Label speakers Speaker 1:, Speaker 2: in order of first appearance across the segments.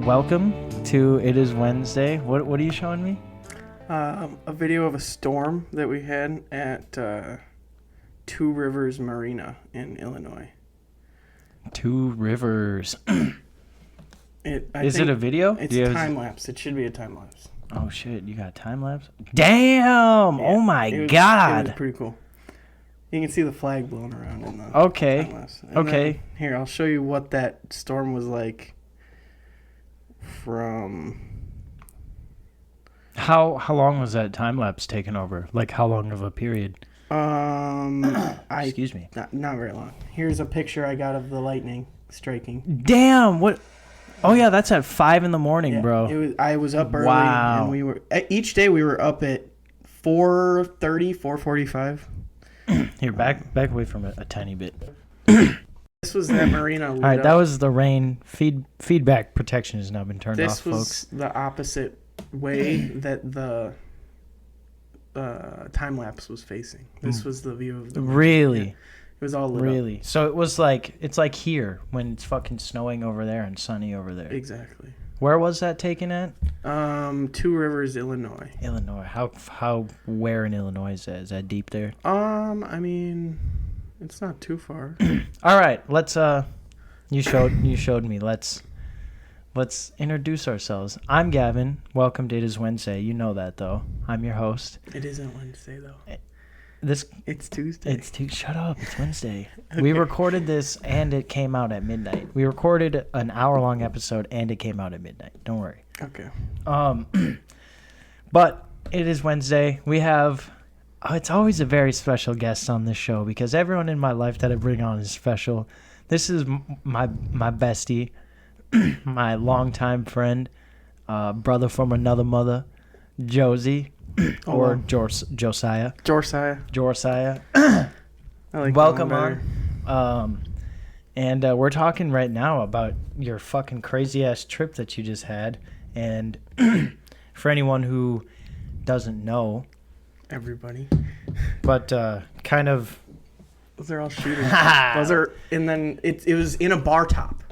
Speaker 1: Welcome to It Is Wednesday. What are you showing me?
Speaker 2: A video of a storm that we had at Two Rivers Marina in Illinois.
Speaker 1: Two Rivers.
Speaker 2: Is
Speaker 1: it a video?
Speaker 2: It's a time lapse. It should be a time lapse.
Speaker 1: Oh shit, you got time lapse? Damn!
Speaker 2: Yeah,
Speaker 1: oh my
Speaker 2: god! It was pretty cool. You can see the flag blowing around in the time lapse.
Speaker 1: Okay.
Speaker 2: Here, I'll show you what that storm was like from...
Speaker 1: How long was that time lapse taken over? Like how long of a period?
Speaker 2: Excuse me. Not very long. Here's a picture I got of the lightning striking.
Speaker 1: Damn! What? Oh yeah, that's at 5 a.m, bro.
Speaker 2: I was up early.
Speaker 1: Wow.
Speaker 2: And we were each day we were up at 4:30, 4:45.
Speaker 1: Here, back away from it a tiny bit.
Speaker 2: This was that marina.
Speaker 1: All right, that was the rain. Feedback protection has now been turned off, folks.
Speaker 2: This was the opposite way that the time lapse was facing. This was the view of the marina.
Speaker 1: Really?
Speaker 2: Yeah. It was all lit
Speaker 1: Really?
Speaker 2: up.
Speaker 1: So it's like here when it's fucking snowing over there and sunny over there.
Speaker 2: Exactly.
Speaker 1: Where was that taken at?
Speaker 2: Two Rivers, Illinois.
Speaker 1: Illinois. Where in Illinois is that? Is that deep there?
Speaker 2: I mean, it's not too far.
Speaker 1: All right, let's you showed me. Let's introduce ourselves. I'm Gavin. Welcome to It Is Wednesday. You know that though. I'm your host.
Speaker 2: It isn't Wednesday though. It's Tuesday.
Speaker 1: Shut up. It's Wednesday.
Speaker 2: Okay.
Speaker 1: We recorded this and it came out at midnight. We recorded an hour-long episode and it came out at midnight. Don't worry.
Speaker 2: Okay.
Speaker 1: But it is Wednesday. We have it's always a very special guest on this show because everyone in my life that I bring on is special. This is my bestie, my longtime friend, brother from another mother, Josie. Or Josiah.
Speaker 2: I like
Speaker 1: Welcome on. And we're talking right now about your fucking crazy ass trip that you just had. And for anyone who doesn't know,
Speaker 2: everybody,
Speaker 1: but kind of,
Speaker 2: those are all shooters. And then it was in a bar top.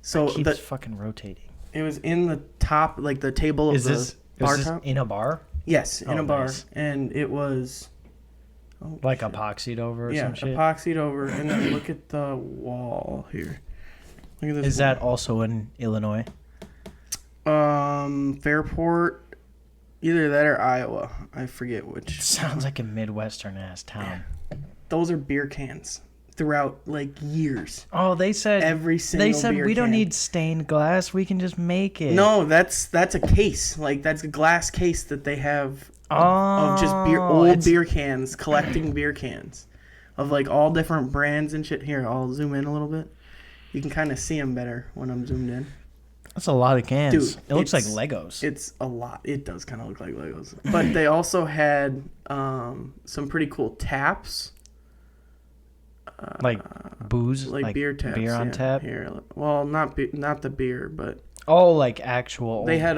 Speaker 2: So
Speaker 1: it keeps fucking rotating.
Speaker 2: It was in the top, like the table of bar top.
Speaker 1: In a bar?
Speaker 2: Yes, in a bar.
Speaker 1: Nice.
Speaker 2: And it was...
Speaker 1: epoxied over or some shit?
Speaker 2: Yeah, epoxied over. And then look at the wall here. Look at this.
Speaker 1: Is that also in Illinois?
Speaker 2: Fairport, either that or Iowa. I forget which.
Speaker 1: Sounds like a Midwestern-ass town.
Speaker 2: Those are beer cans throughout, years.
Speaker 1: Oh, they said...
Speaker 2: Every single beer can.
Speaker 1: They said we don't need stained glass. We can just make it.
Speaker 2: No, that's a case. That's a glass case that they have of just old beer cans, collecting beer cans of, all different brands and shit. Here, I'll zoom in a little bit. You can kind of see them better when I'm zoomed in.
Speaker 1: That's a lot of cans.
Speaker 2: Dude,
Speaker 1: it looks like Legos.
Speaker 2: It's a lot. It does kind of look like Legos. But they also had some pretty cool taps.
Speaker 1: Booze,
Speaker 2: like beer taps,
Speaker 1: beer on tap.
Speaker 2: Here, well, not the beer, but
Speaker 1: actual.
Speaker 2: They had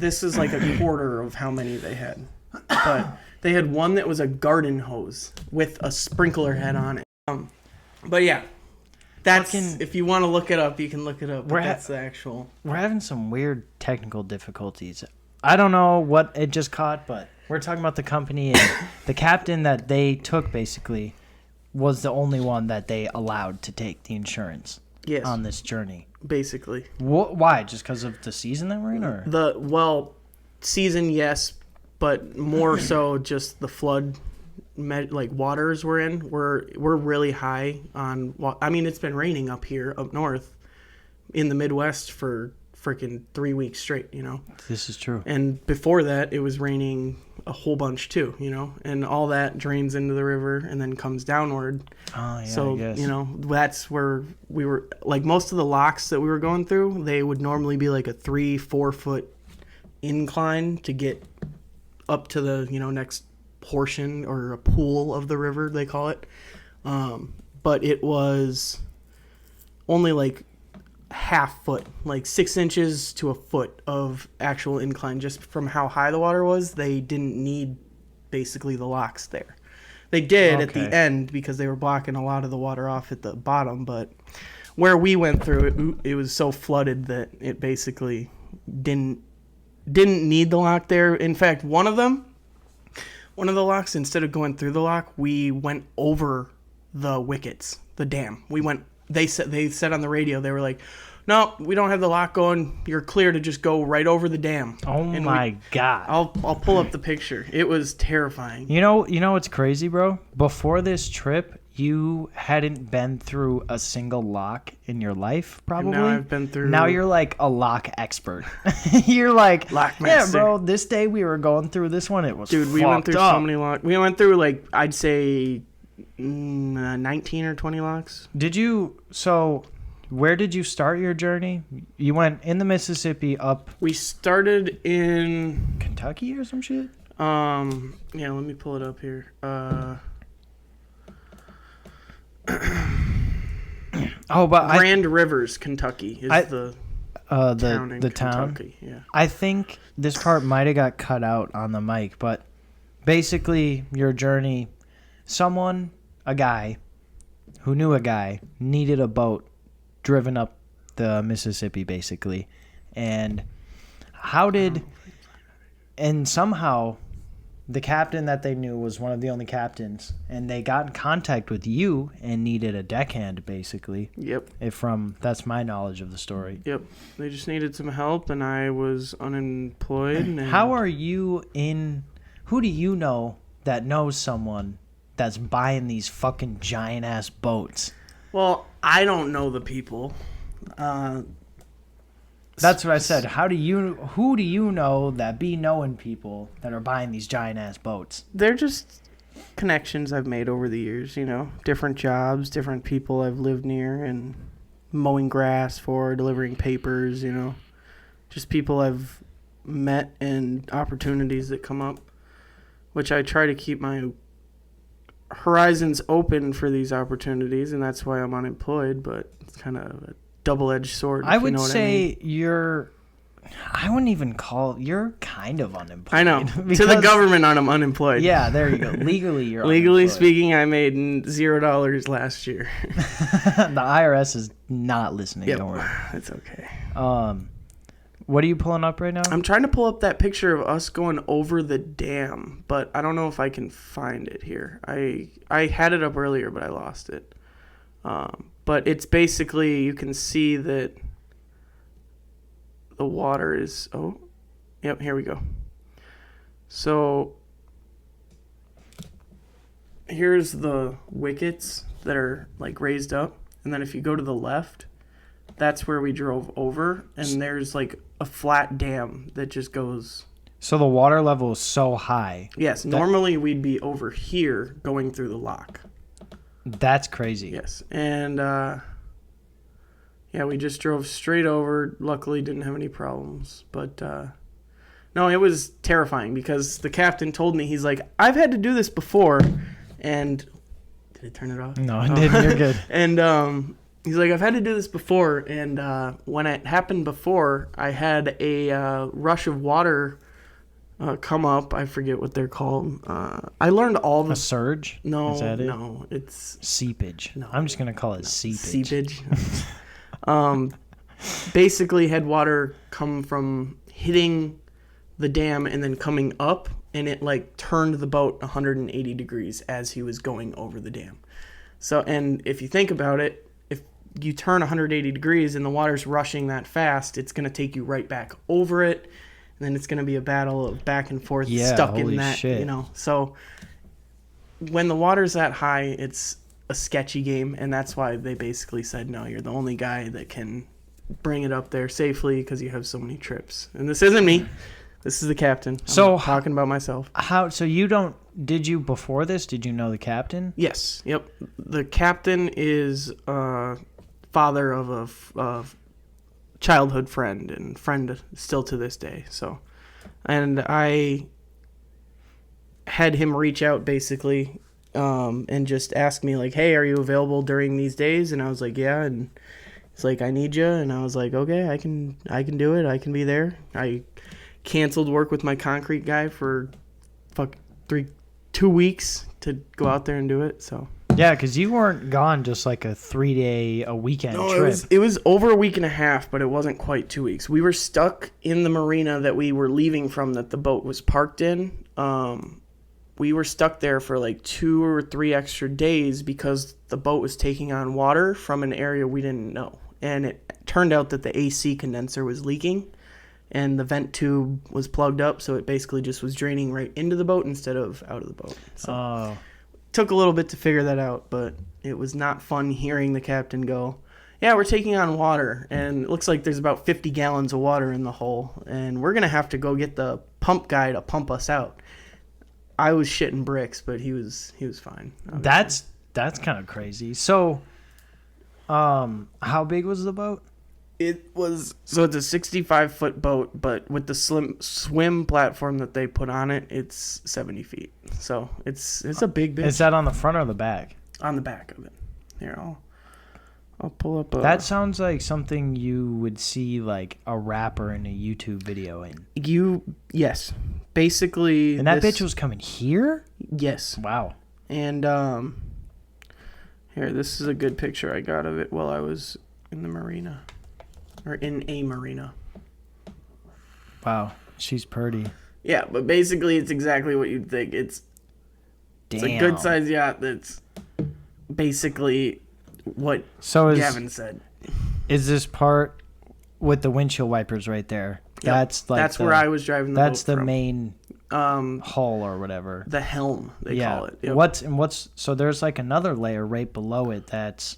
Speaker 2: This is like a quarter of how many they had, but they had one that was a garden hose with a sprinkler head on it. But yeah, that's if you want to look it up, you can look it up. But that's the actual.
Speaker 1: We're having some weird technical difficulties. I don't know what it just caught, but we're talking about the company and the captain that they took basically was the only one that they allowed to take the insurance on this journey.
Speaker 2: Basically.
Speaker 1: Why? Just because of the season that we're in? Or?
Speaker 2: Season, yes, but more so just the flood waters we're in. We're really high on... I mean, it's been raining up here, up north, in the Midwest for freaking 3 weeks straight,
Speaker 1: This is true.
Speaker 2: And before that, it was raining a whole bunch too, and all that drains into the river and then comes downward.
Speaker 1: Oh, yeah,
Speaker 2: so,
Speaker 1: I guess.
Speaker 2: That's where we were, most of the locks that we were going through, they would normally be like a 3-4 foot incline to get up to the, next portion or a pool of the river, they call it. But it was only half foot, 6 inches to a foot of actual incline just from how high the water was. They didn't need basically the locks there. They did at the end because they were blocking a lot of the water off at the bottom, but where we went through, it was so flooded that it basically didn't need the lock there. In fact, one of the locks, instead of going through the lock, we went over the wickets, the dam. They said on the radio, they were like, no, we don't have the lock going. You're clear to just go right over the dam.
Speaker 1: Oh my God.
Speaker 2: I'll pull up the picture. It was terrifying.
Speaker 1: You know what's crazy, bro? Before this trip, you hadn't been through a single lock in your life, probably.
Speaker 2: And now I've been through.
Speaker 1: Now you're like a lock expert. You're like,
Speaker 2: Lock
Speaker 1: yeah,
Speaker 2: master.
Speaker 1: bro. This day we were going through this one. It was
Speaker 2: Dude, we went through
Speaker 1: up.
Speaker 2: so many locks. We went through like I'd say 19 or 20 locks.
Speaker 1: Did you? So, where did you start your journey? You went in the Mississippi up
Speaker 2: We started in
Speaker 1: Kentucky or some shit.
Speaker 2: yeah, let me pull it up here.
Speaker 1: Oh, but
Speaker 2: Grand Rivers, Kentucky is the town in
Speaker 1: the town.
Speaker 2: Kentucky. Yeah.
Speaker 1: I think this part might have got cut out on the mic, but basically your journey, a guy who knew a guy, needed a boat driven up the Mississippi, basically. And somehow the captain that they knew was one of the only captains, and they got in contact with you and needed a deckhand, basically.
Speaker 2: Yep.
Speaker 1: That's my knowledge of the story.
Speaker 2: Yep. They just needed some help, and I was unemployed. And
Speaker 1: How are you who do you know that knows someone that's buying these fucking giant ass boats?
Speaker 2: Well, I don't know the people.
Speaker 1: That's what I said. Who do you know that be knowing people that are buying these giant ass boats?
Speaker 2: They're just connections I've made over the years, different jobs, different people I've lived near and mowing grass for, delivering papers, just people I've met and opportunities that come up, which I try to keep my horizons open for these opportunities, and that's why I'm unemployed, but it's kind of a double-edged sword.
Speaker 1: I would say I wouldn't even you're kind of unemployed.
Speaker 2: I know. To the government, I'm unemployed.
Speaker 1: Yeah, there you go. Legally, you're
Speaker 2: Legally
Speaker 1: unemployed.
Speaker 2: speaking, I made $0 last year.
Speaker 1: The IRS is not listening.
Speaker 2: Yep.
Speaker 1: Don't worry.
Speaker 2: It's okay.
Speaker 1: What are you pulling up right now?
Speaker 2: I'm trying to pull up that picture of us going over the dam, but I don't know if I can find it here. I had it up earlier, but I lost it. But it's basically, you can see that the water is... Oh, yep, here we go. So, here's the wickets that are, like, raised up. And then if you go to the left, that's where we drove over. And there's, like, a flat dam that just goes...
Speaker 1: So the water level is so high.
Speaker 2: Yes, normally we'd be over here going through the lock.
Speaker 1: That's crazy.
Speaker 2: Yes, and we just drove straight over. Luckily, didn't have any problems. But no, it was terrifying because the captain told me, he's like, I've had to do this before. And did it turn it off?
Speaker 1: No, it didn't. You're good.
Speaker 2: And he's like, I've had to do this before. And when it happened before, I had a rush of water come up. I forget what they're called. I learned all the...
Speaker 1: A surge?
Speaker 2: No,
Speaker 1: Is that it?
Speaker 2: no, it's...
Speaker 1: Seepage.
Speaker 2: No.
Speaker 1: I'm just going to call it seepage.
Speaker 2: Basically had water come from hitting the dam and then coming up, and it like turned the boat 180 degrees as he was going over the dam. So, and if you think about it, if you turn 180 degrees and the water's rushing that fast, it's going to take you right back over it. And then it's going to be a battle of back and forth, stuck in that,
Speaker 1: shit.
Speaker 2: So when the water's that high, it's a sketchy game, and that's why they basically said, no, you're the only guy that can bring it up there safely because you have so many trips. And this isn't me. This is the captain. I'm talking about myself.
Speaker 1: Did you before this, did you know the captain?
Speaker 2: Yes. Yep. The captain is father of a childhood friend and friend still to this day. So, and I had him reach out basically and just ask me like, hey, are you available during these days? And I was like, yeah. And he's like, I need you. And I was like, okay, I can do it. I can be there. I canceled work with my concrete guy for 2 weeks to go out there and do it. So
Speaker 1: Yeah, because you weren't gone just like a 3-day, a weekend
Speaker 2: No,
Speaker 1: trip.
Speaker 2: it was over a week and a half, but it wasn't quite 2 weeks. We were stuck in the marina that we were leaving from, that the boat was parked in. We were stuck there for like 2 or 3 extra days because the boat was taking on water from an area we didn't know. And it turned out that the AC condenser was leaking and the vent tube was plugged up, so it basically just was draining right into the boat instead of out of the boat. So took a little bit to figure that out, but it was not fun hearing the captain go, yeah, we're taking on water, and it looks like there's about 50 gallons of water in the hole, and we're going to have to go get the pump guy to pump us out. I was shitting bricks, but he was fine. Obviously.
Speaker 1: That's kind of crazy. So, how big was the boat?
Speaker 2: It's a 65-foot boat, but with the swim platform that they put on it, it's 70 feet. So it's a big bitch.
Speaker 1: Is that on the front or the back?
Speaker 2: On the back of it. Here, I'll pull up.
Speaker 1: That sounds like something you would see like a rapper in a YouTube video in.
Speaker 2: Yes, basically.
Speaker 1: And that bitch was coming here?
Speaker 2: Yes.
Speaker 1: Wow.
Speaker 2: And here, this is a good picture I got of it while I was in the marina. Or in a marina.
Speaker 1: Wow, she's pretty.
Speaker 2: Yeah, but basically it's exactly what you'd think. It's a good sized yacht that's basically what Gavin said.
Speaker 1: Is this part with the windshield wipers right there?
Speaker 2: Yep. That's where I was driving the boat
Speaker 1: That's the
Speaker 2: from.
Speaker 1: Main hull or whatever.
Speaker 2: The helm, they call it.
Speaker 1: Yep. So there's like another layer right below it that's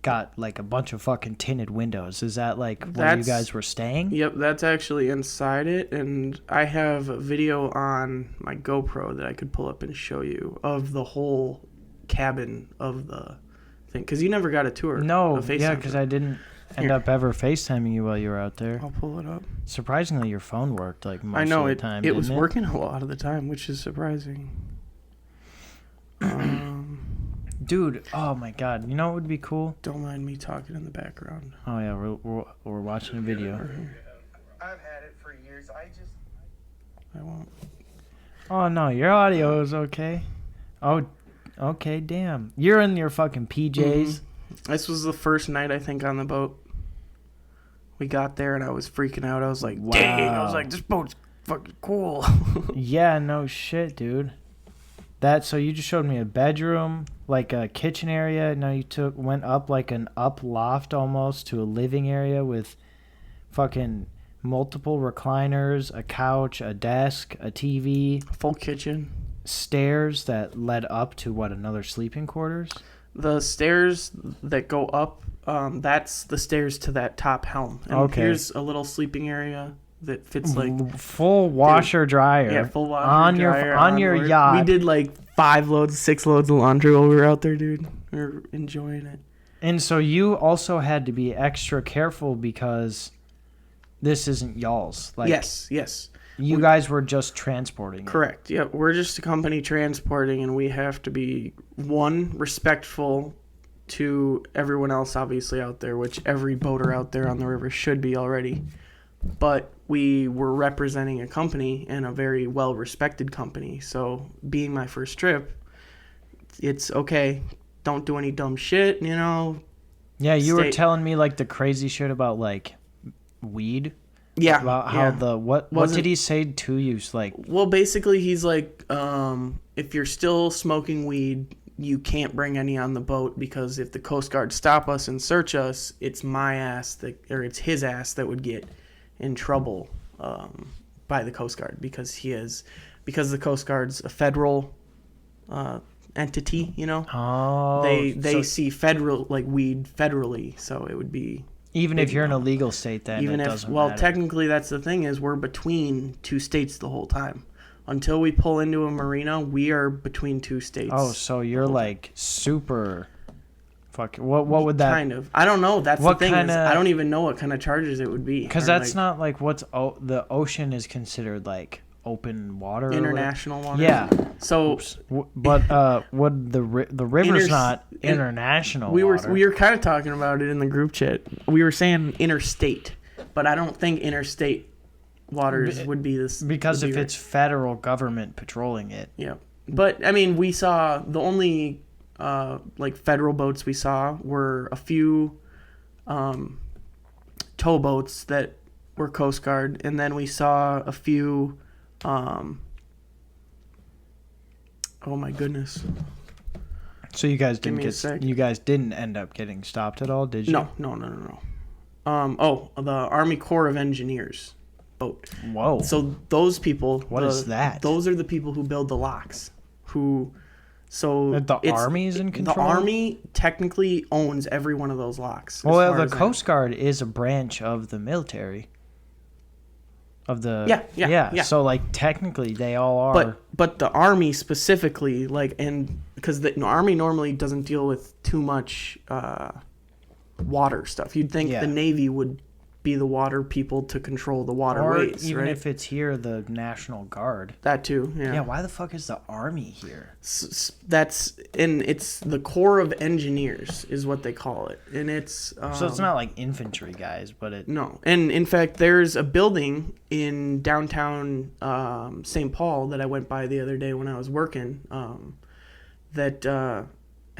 Speaker 1: got like a bunch of fucking tinted windows. Is that like where you guys were staying?
Speaker 2: Yep, that's actually inside it, and I have a video on my GoPro that I could pull up and show you of the whole cabin of the thing, because you never got a tour.
Speaker 1: No, because I didn't end up ever FaceTiming you while you were out there.
Speaker 2: I'll pull it up.
Speaker 1: Surprisingly, your phone worked like most of the time.
Speaker 2: It was working a lot of the time, which is surprising.
Speaker 1: Dude, oh my God! You know what would be cool?
Speaker 2: Don't mind me talking in the background.
Speaker 1: Oh yeah, we're watching a video.
Speaker 2: I've had it for years. I won't.
Speaker 1: Oh no, your audio is okay. Oh, okay, damn. You're in your fucking PJs.
Speaker 2: Mm-hmm. This was the first night I think on the boat. We got there and I was freaking out. I was like, dang! I was like, this boat's fucking cool.
Speaker 1: Yeah, no shit, dude. So you just showed me a bedroom, like a kitchen area. Now you went up like an up loft almost to a living area with fucking multiple recliners, a couch, a desk, a TV,
Speaker 2: full kitchen,
Speaker 1: stairs that led up to another sleeping quarters.
Speaker 2: The stairs that go up, that's the stairs to that top helm. And here's a little sleeping area that fits like
Speaker 1: full washer dryer.
Speaker 2: Yeah, full washer dryer
Speaker 1: on your yacht.
Speaker 2: We did like 6 loads of laundry while we were out there, dude. We were enjoying it.
Speaker 1: And so you also had to be extra careful because this isn't y'all's. Like,
Speaker 2: yes.
Speaker 1: You guys were just transporting.
Speaker 2: Correct. Yeah, we're just a company transporting, and we have to be respectful to everyone else, obviously out there, which every boater out there on the river should be already. But we were representing a company, and a very well-respected company. So being my first trip, it's okay. Don't do any dumb shit, you know.
Speaker 1: Yeah, you were telling me like the crazy shit about like weed.
Speaker 2: Yeah.
Speaker 1: About how what did he say to you? Like,
Speaker 2: well, basically he's like, if you're still smoking weed, you can't bring any on the boat, because if the Coast Guard stop us and search us, it's it's his ass that would get in trouble by the Coast Guard, because the Coast Guard's a federal entity, you know.
Speaker 1: Oh,
Speaker 2: they see federal weed federally, so it would be
Speaker 1: even if you're in a legal state, then
Speaker 2: even
Speaker 1: it
Speaker 2: if
Speaker 1: doesn't matter.
Speaker 2: Technically that's the thing, is we're between two states the whole time. Until we pull into a marina, we are between two states.
Speaker 1: Oh, so you're like super. Fuck. What would that
Speaker 2: kind of? I don't know. That's the thing. I don't even know what kind of charges it would be.
Speaker 1: Because that's not like the ocean is considered like open water.
Speaker 2: International water.
Speaker 1: Yeah.
Speaker 2: So,
Speaker 1: but would the river's not international?
Speaker 2: We were kind of talking about it in the group chat. We were saying interstate, but I don't think interstate waters would be this,
Speaker 1: because if it's federal government patrolling it.
Speaker 2: Yeah. But I mean, we saw the only like federal boats we saw were a few towboats that were Coast Guard, and then we saw a few. Oh my goodness!
Speaker 1: So you guys
Speaker 2: Give
Speaker 1: didn't
Speaker 2: me a sec.
Speaker 1: you guys didn't end up getting stopped at all, did you?
Speaker 2: No. The Army Corps of Engineers boat.
Speaker 1: Whoa.
Speaker 2: So those people.
Speaker 1: What is that?
Speaker 2: Those are the people who build the locks. The
Speaker 1: Army's in control?
Speaker 2: The Army technically owns every one of those locks.
Speaker 1: Well, the Coast Guard is a branch of the military. Of the
Speaker 2: Yeah.
Speaker 1: So like technically they all are.
Speaker 2: But the Army specifically, because the Army normally doesn't deal with too much water stuff. You'd think the Navy would be the water people to control the waterways,
Speaker 1: or even
Speaker 2: right?
Speaker 1: if it's here, the National Guard.
Speaker 2: That too, yeah.
Speaker 1: Yeah, why the fuck is the Army here?
Speaker 2: It's the Corps of Engineers is what they call it, and it's
Speaker 1: so it's not like infantry guys, but it
Speaker 2: no. And in fact, there's a building in downtown St. Paul that I went by the other day when I was working that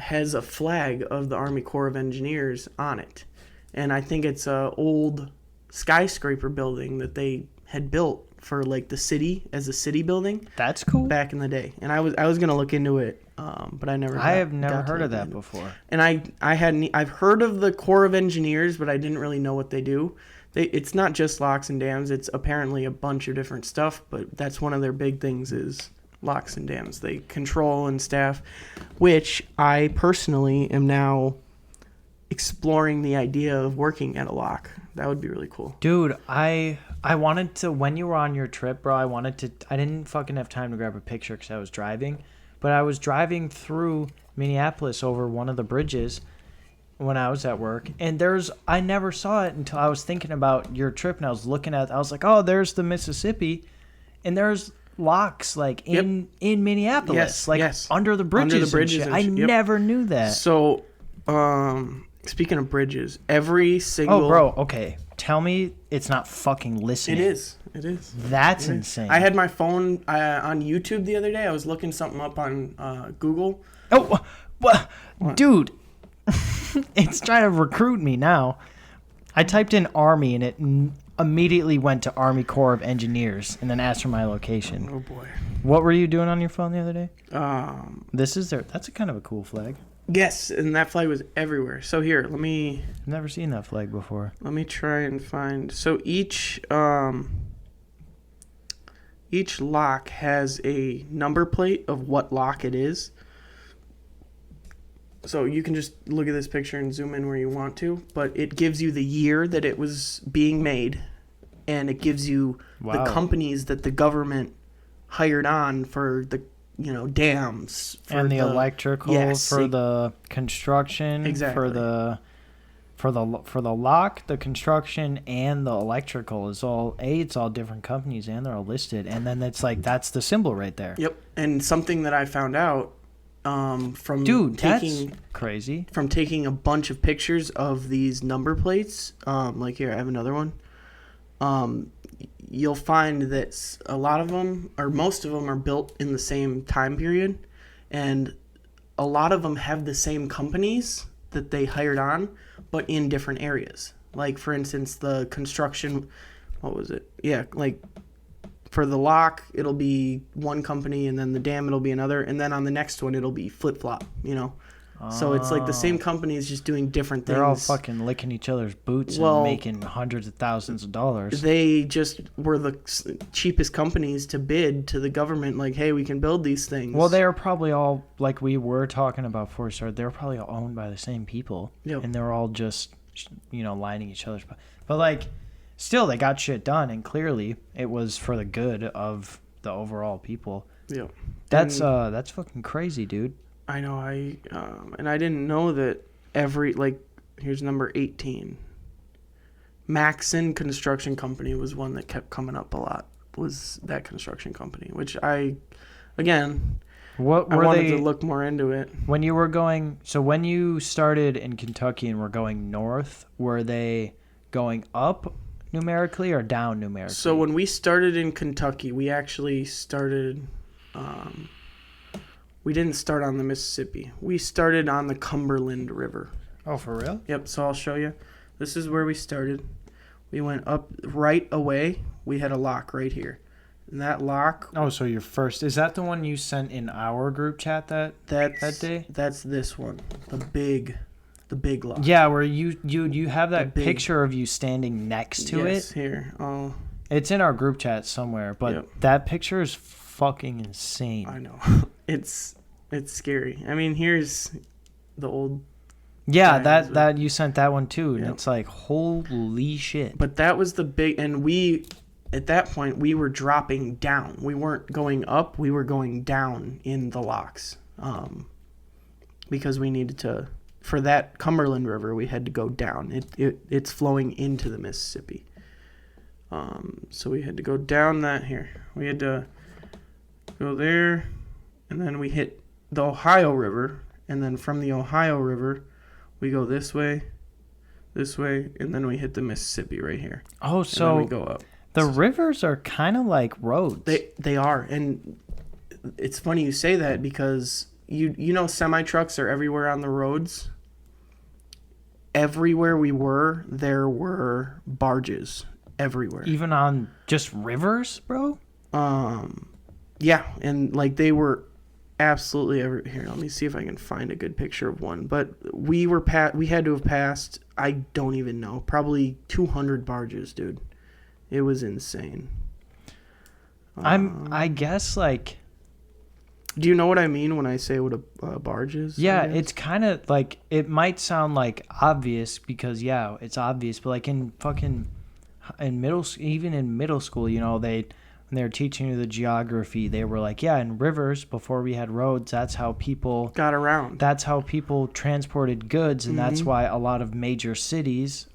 Speaker 2: has a flag of the Army Corps of Engineers on it, and I think it's a old skyscraper building that they had built for like the city as a city building.
Speaker 1: That's cool.
Speaker 2: Back in the day, and I was gonna look into it, but I never.
Speaker 1: I have never heard of that before.
Speaker 2: And I've heard of the Corps of Engineers, but I didn't really know what they do. It's not just locks and dams. It's apparently a bunch of different stuff, but that's one of their big things is locks and dams. They control and staff, which I personally am now exploring the idea of working at a lock. That would be really cool.
Speaker 1: Dude, I wanted to, when you were on your trip, bro, I didn't fucking have time to grab a picture because I was driving, but I was driving through Minneapolis over one of the bridges when I was at work, and I never saw it until I was thinking about your trip, and I was like, oh, there's the Mississippi, and there's locks like in Minneapolis, under the bridges. I never knew that.
Speaker 2: So, speaking of bridges, every single...
Speaker 1: Oh, bro, okay. Tell me it's not fucking listening.
Speaker 2: It is.
Speaker 1: That's insane.
Speaker 2: I had my phone on YouTube the other day. I was looking something up on Google.
Speaker 1: Oh, what? Dude. It's trying to recruit me now. I typed in Army, and it immediately went to Army Corps of Engineers, and then asked for my location.
Speaker 2: Oh, boy.
Speaker 1: What were you doing on your phone the other day? That's a kind of a cool flag.
Speaker 2: Yes, and that flag was everywhere. So here,
Speaker 1: I've never seen that flag before.
Speaker 2: Let me try and find. So each lock has a number plate of what lock it is. So you can just look at this picture and zoom in where you want to, but it gives you the year that it was being made, and it gives you the companies that the government hired on for the dams
Speaker 1: and the electrical for the construction,
Speaker 2: exactly.
Speaker 1: for the lock, the construction, and the electrical is it's all different companies, and they're all listed, and then it's like that's the symbol right there.
Speaker 2: Yep. And something that I found out from
Speaker 1: that's crazy,
Speaker 2: from taking a bunch of pictures of these number plates, like here I have another one. You'll find that a lot of them, or most of them, are built in the same time period, and a lot of them have the same companies that they hired on, but in different areas. Like, for instance, the construction, what was it? Yeah, like for the lock, it'll be one company, and then the dam, it'll be another, and then on the next one, it'll be flip-flop, So it's like the same companies just doing different things.
Speaker 1: They're all fucking licking each other's boots and making hundreds of thousands of dollars.
Speaker 2: They just were the cheapest companies to bid to the government, like, hey, we can build these things.
Speaker 1: Well, they are probably all, like we were talking about before we started, they're probably all owned by the same people.
Speaker 2: Yep.
Speaker 1: And they're all just, lining each other's... But, like, still, they got shit done, and clearly it was for the good of the overall people.
Speaker 2: Yeah.
Speaker 1: That's fucking crazy, dude.
Speaker 2: I know. And I didn't know that here's number 18. Maxon Construction Company was one that kept coming up a lot. Was that construction company, which I wanted to look more into it.
Speaker 1: When you started in Kentucky and were going north, were they going up numerically or down numerically?
Speaker 2: So when we started in Kentucky, we actually started We didn't start on the Mississippi. We started on the Cumberland River.
Speaker 1: Oh, for real?
Speaker 2: Yep, so I'll show you. This is where we started. We went up right away. We had a lock right here. And that lock...
Speaker 1: Oh, so your first... Is that the one you sent in our group chat that day?
Speaker 2: That's this one. The big lock.
Speaker 1: Yeah, where you have that picture of you standing next to it.
Speaker 2: Yes, here. Oh.
Speaker 1: It's in our group chat somewhere, but that picture is fucking insane.
Speaker 2: I know. It's scary. I mean, here's the old...
Speaker 1: Yeah, that you sent that one too, and it's like, holy shit.
Speaker 2: But that was the big... And we... At that point, we were dropping down. We weren't going up. We were going down in the locks. Because we needed to... For that Cumberland River, we had to go down. It's flowing into the Mississippi. So we had to go down that here. We had to go there, and then we hit the Ohio River, and then from the Ohio River, we go this way, and then we hit the Mississippi right here.
Speaker 1: Oh, so
Speaker 2: and then we go up.
Speaker 1: The rivers are kind of like roads.
Speaker 2: They are, and it's funny you say that because you know semi-trucks are everywhere on the roads. Everywhere we were, there were barges everywhere.
Speaker 1: Even on just rivers, bro?
Speaker 2: Yeah, and like they were absolutely every here. Let me see if I can find a good picture of one. But we had to have passed, I don't even know, probably 200 barges, dude. It was insane.
Speaker 1: I guess like...
Speaker 2: Do you know what I mean when I say what a barge is?
Speaker 1: Yeah, it's kind of like, it might sound like obvious because, yeah, it's obvious. But like in middle school, you know, when they were teaching you the geography, they were like, yeah, in rivers, before we had roads, that's how people
Speaker 2: got around.
Speaker 1: That's how people transported goods. And that's why a lot of major cities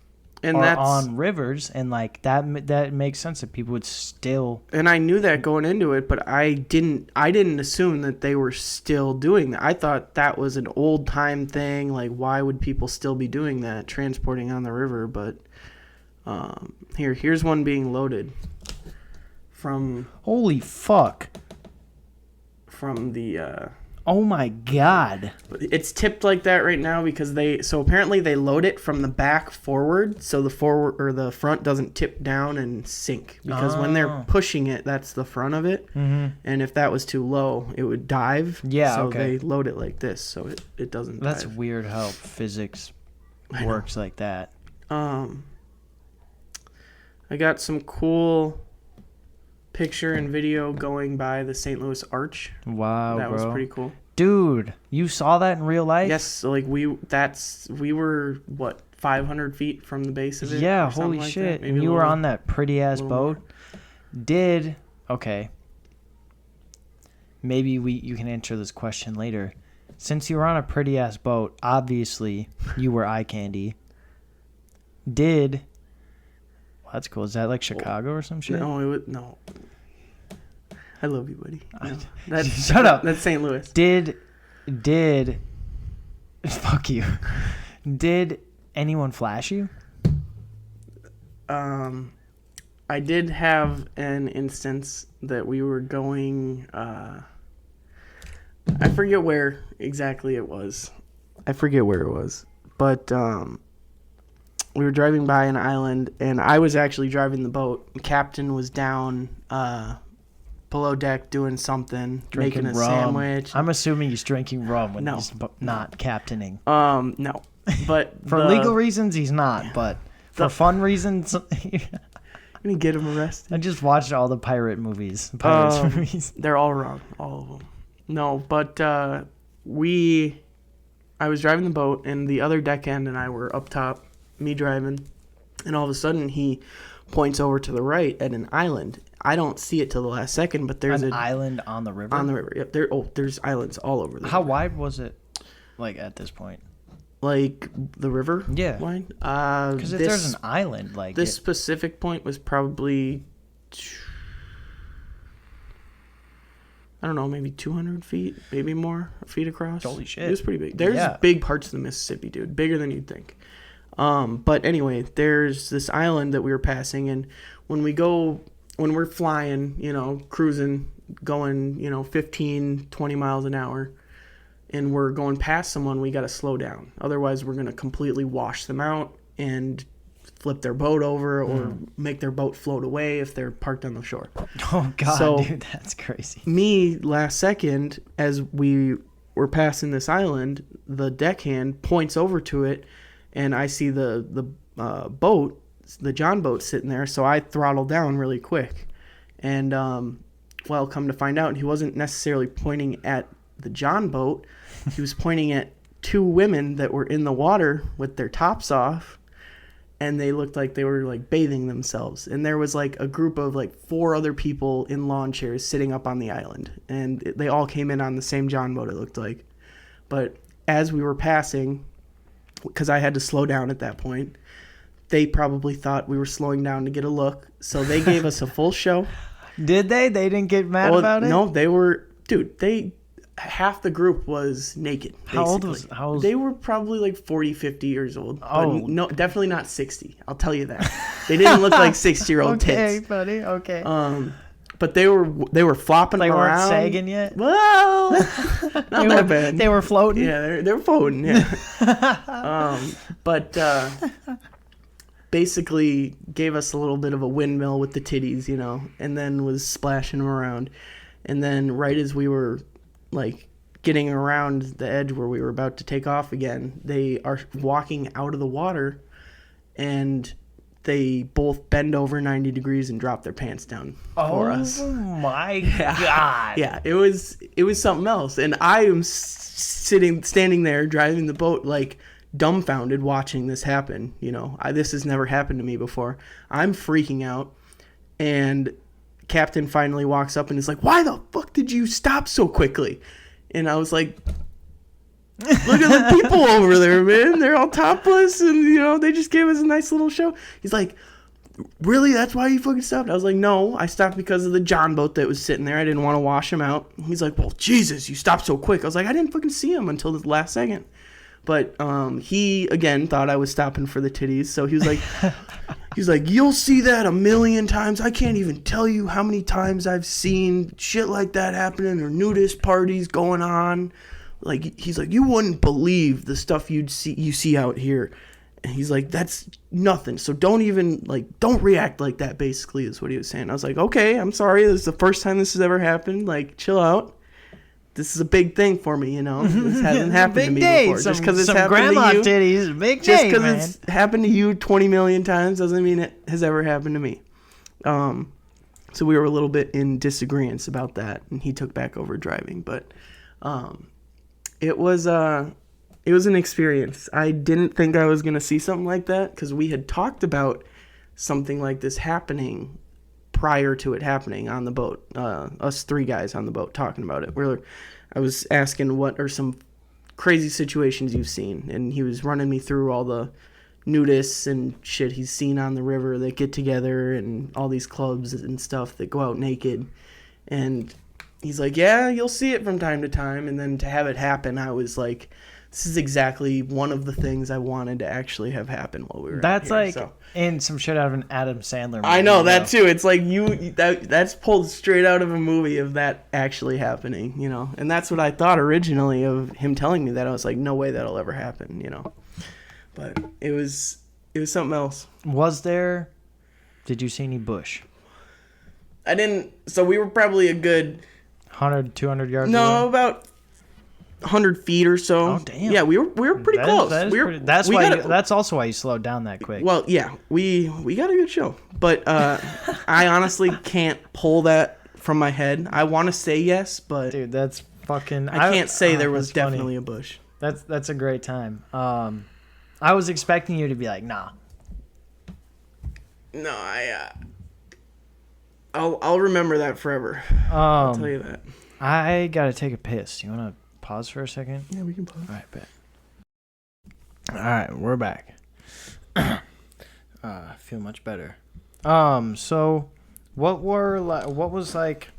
Speaker 1: are on rivers, and like that makes sense that people would still.
Speaker 2: And I knew that going into it, but I didn't assume that they were still doing that. I thought that was an old time thing. Like, why would people still be doing that, transporting on the river? But here's one being loaded from.
Speaker 1: Holy fuck!
Speaker 2: From the.
Speaker 1: Oh my god!
Speaker 2: It's tipped like that right now because apparently they load it from the back forward, so the front doesn't tip down and sink, because when they're pushing it, that's the front of it, and if that was too low, it would dive.
Speaker 1: Yeah,
Speaker 2: so
Speaker 1: okay.
Speaker 2: they load it like this so it doesn't.
Speaker 1: That's
Speaker 2: dive.
Speaker 1: weird how physics works like that.
Speaker 2: I got some cool picture and video going by the St. Louis Arch.
Speaker 1: Wow,
Speaker 2: that
Speaker 1: bro.
Speaker 2: was pretty cool.
Speaker 1: Dude, you saw that in real life?
Speaker 2: Yes, so like we were what, 500 feet from the base of it?
Speaker 1: Yeah, holy shit. And you were on that pretty ass boat. Okay. Maybe you can answer this question later. Since you were on a pretty ass boat, obviously you were eye candy. Well, that's cool. Is that like Chicago or some shit?
Speaker 2: No. I love you, buddy. No,
Speaker 1: shut up.
Speaker 2: That's St. Louis.
Speaker 1: Fuck you. Did anyone flash you?
Speaker 2: I did have an instance that we were going. I forget where exactly it was. But we were driving by an island, and I was actually driving the boat. The captain was down below deck doing something, making a sandwich.
Speaker 1: I'm assuming he's drinking rum when he's not captaining.
Speaker 2: No. But
Speaker 1: for legal reasons, he's not. But for fun reasons,
Speaker 2: I'm gonna get him arrested.
Speaker 1: I just watched all the pirate movies.
Speaker 2: They're all wrong, all of them. No, but I was driving the boat, and the other deckhand and I were up top, me driving, and all of a sudden he points over to the right at an island. I don't see it till the last second, but there's
Speaker 1: an island on the river.
Speaker 2: On the river, yep. There's islands all over.
Speaker 1: How wide was it? Like at this point,
Speaker 2: like the river?
Speaker 1: Yeah.
Speaker 2: Wide.
Speaker 1: Because if there's an island, like
Speaker 2: this specific point was probably, I don't know, maybe 200 feet, maybe more feet across.
Speaker 1: Holy shit!
Speaker 2: It was pretty big. There's big parts of the Mississippi, dude, bigger than you'd think. But anyway, there's this island that we were passing, and when we're flying, cruising, going, 15, 20 miles an hour, and we're going past someone, we got to slow down. Otherwise, we're going to completely wash them out and flip their boat over or make their boat float away if they're parked on the shore.
Speaker 1: Oh, God,
Speaker 2: So,
Speaker 1: dude, that's crazy.
Speaker 2: Me, last second, as we were passing this island, the deckhand points over to it, and I see the boat, the John boat, sitting there. So I throttle down really quick. And, well, come to find out, he wasn't necessarily pointing at the John boat. He was pointing at two women that were in the water with their tops off, and they looked like they were like bathing themselves. And there was like a group of like 4 other people in lawn chairs sitting up on the island, and they all came in on the same John boat, it looked like. But as we were passing, because I had to slow down at that point, they probably thought we were slowing down to get a look, so they gave us a full show.
Speaker 1: Did they? They didn't get mad about it?
Speaker 2: No, they were, dude, half the group was naked.
Speaker 1: How old was
Speaker 2: They were probably like 40, 50 years old.
Speaker 1: Oh.
Speaker 2: But no, definitely not 60. I'll tell you that. They didn't look like 60-year-old
Speaker 1: Okay,
Speaker 2: tits.
Speaker 1: buddy, okay.
Speaker 2: But they were flopping
Speaker 1: They
Speaker 2: around.
Speaker 1: weren't sagging yet?
Speaker 2: Well, not that bad.
Speaker 1: They were floating?
Speaker 2: Yeah, they were floating, yeah. But basically gave us a little bit of a windmill with the titties, you know, and then was splashing them around. And then right as we were like getting around the edge where we were about to take off again, they are walking out of the water, and they both bend over 90 degrees and drop their pants down for us.
Speaker 1: Oh my God.
Speaker 2: Yeah, it was something else. And I am standing there driving the boat like dumbfounded watching this happen. You know, this has never happened to me before. I'm freaking out, and Captain finally walks up and is like, "Why the fuck did you stop so quickly?" And I was like, "Look at the people over there, man. They're all topless, and you know they just gave us a nice little show." He's like, "Really? That's why you fucking stopped?" I was like, "No, I stopped because of the John boat that was sitting there. I didn't want to wash him out." He's like, "Well, Jesus, you stopped so quick." I was like, "I didn't fucking see him until the last second." But he again thought I was stopping for the titties, so he was like, "You'll see that a million times. I can't even tell you how many times I've seen shit like that happening, or nudist parties going on. Like, he's like, you wouldn't believe the stuff you see out here." And he's like, "That's nothing. So don't react like that." Basically, is what he was saying. I was like, "Okay, I'm sorry. This is the first time this has ever happened. Like, chill out. This is a big thing for me, you know. This hasn't happened to me before. Just because it's happened
Speaker 1: grandma
Speaker 2: to you,
Speaker 1: titties, big
Speaker 2: just
Speaker 1: day,
Speaker 2: because
Speaker 1: man.
Speaker 2: it's happened to you 20 million times doesn't mean it has ever happened to me." So we were a little bit in disagreement about that, and he took back over driving. But it was an experience. I didn't think I was gonna see something like that because we had talked about something like this happening prior to it happening on the boat. Us 3 guys on the boat talking about it. I was asking what are some crazy situations you've seen, and he was running me through all the nudists and shit he's seen on the river that get together, and all these clubs and stuff that go out naked. And he's like, "Yeah, you'll see it from time to time." And then to have it happen, I was like, this is exactly one of the things I wanted to actually have happen while we were
Speaker 1: That's
Speaker 2: out here.
Speaker 1: like in some shit out of an Adam Sandler movie.
Speaker 2: I know that too. It's like that's pulled straight out of a movie of that actually happening, you know. And that's what I thought originally of him telling me that. I was like, no way that'll ever happen, you know. But it was something else.
Speaker 1: Did you see any bush?
Speaker 2: I didn't. So we were probably a good
Speaker 1: 100, 200 yards
Speaker 2: no,
Speaker 1: away?
Speaker 2: about 100 feet or so.
Speaker 1: Oh, damn.
Speaker 2: Yeah, we were pretty close.
Speaker 1: That's also why you slowed down that quick.
Speaker 2: Well, yeah, we got a good show, but I honestly can't pull that from my head. I want to say yes, but
Speaker 1: dude, that's fucking.
Speaker 2: I can't say there was
Speaker 1: that's
Speaker 2: definitely
Speaker 1: funny.
Speaker 2: a bush.
Speaker 1: That's a great time. I was expecting you to be like, nah.
Speaker 2: No, I'll remember that forever. I'll tell you that.
Speaker 1: I gotta take a piss. You wanna pause for a second?
Speaker 2: Yeah, we can pause.
Speaker 1: All right, bet. All right, we're back. I feel much better. So what was like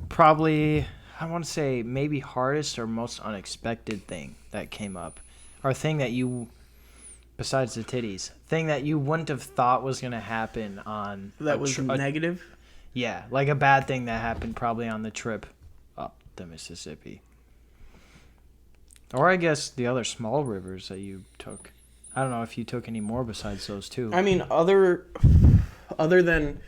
Speaker 1: probably, I want to say maybe hardest or most unexpected thing that came up, or thing that you, besides the titties, thing that you wouldn't have thought was gonna happen on
Speaker 2: That was negative?
Speaker 1: Yeah, like a bad thing that happened probably on the trip up the Mississippi. Or I guess the other small rivers that you took. I don't know if you took any more besides those two.
Speaker 2: I mean, other than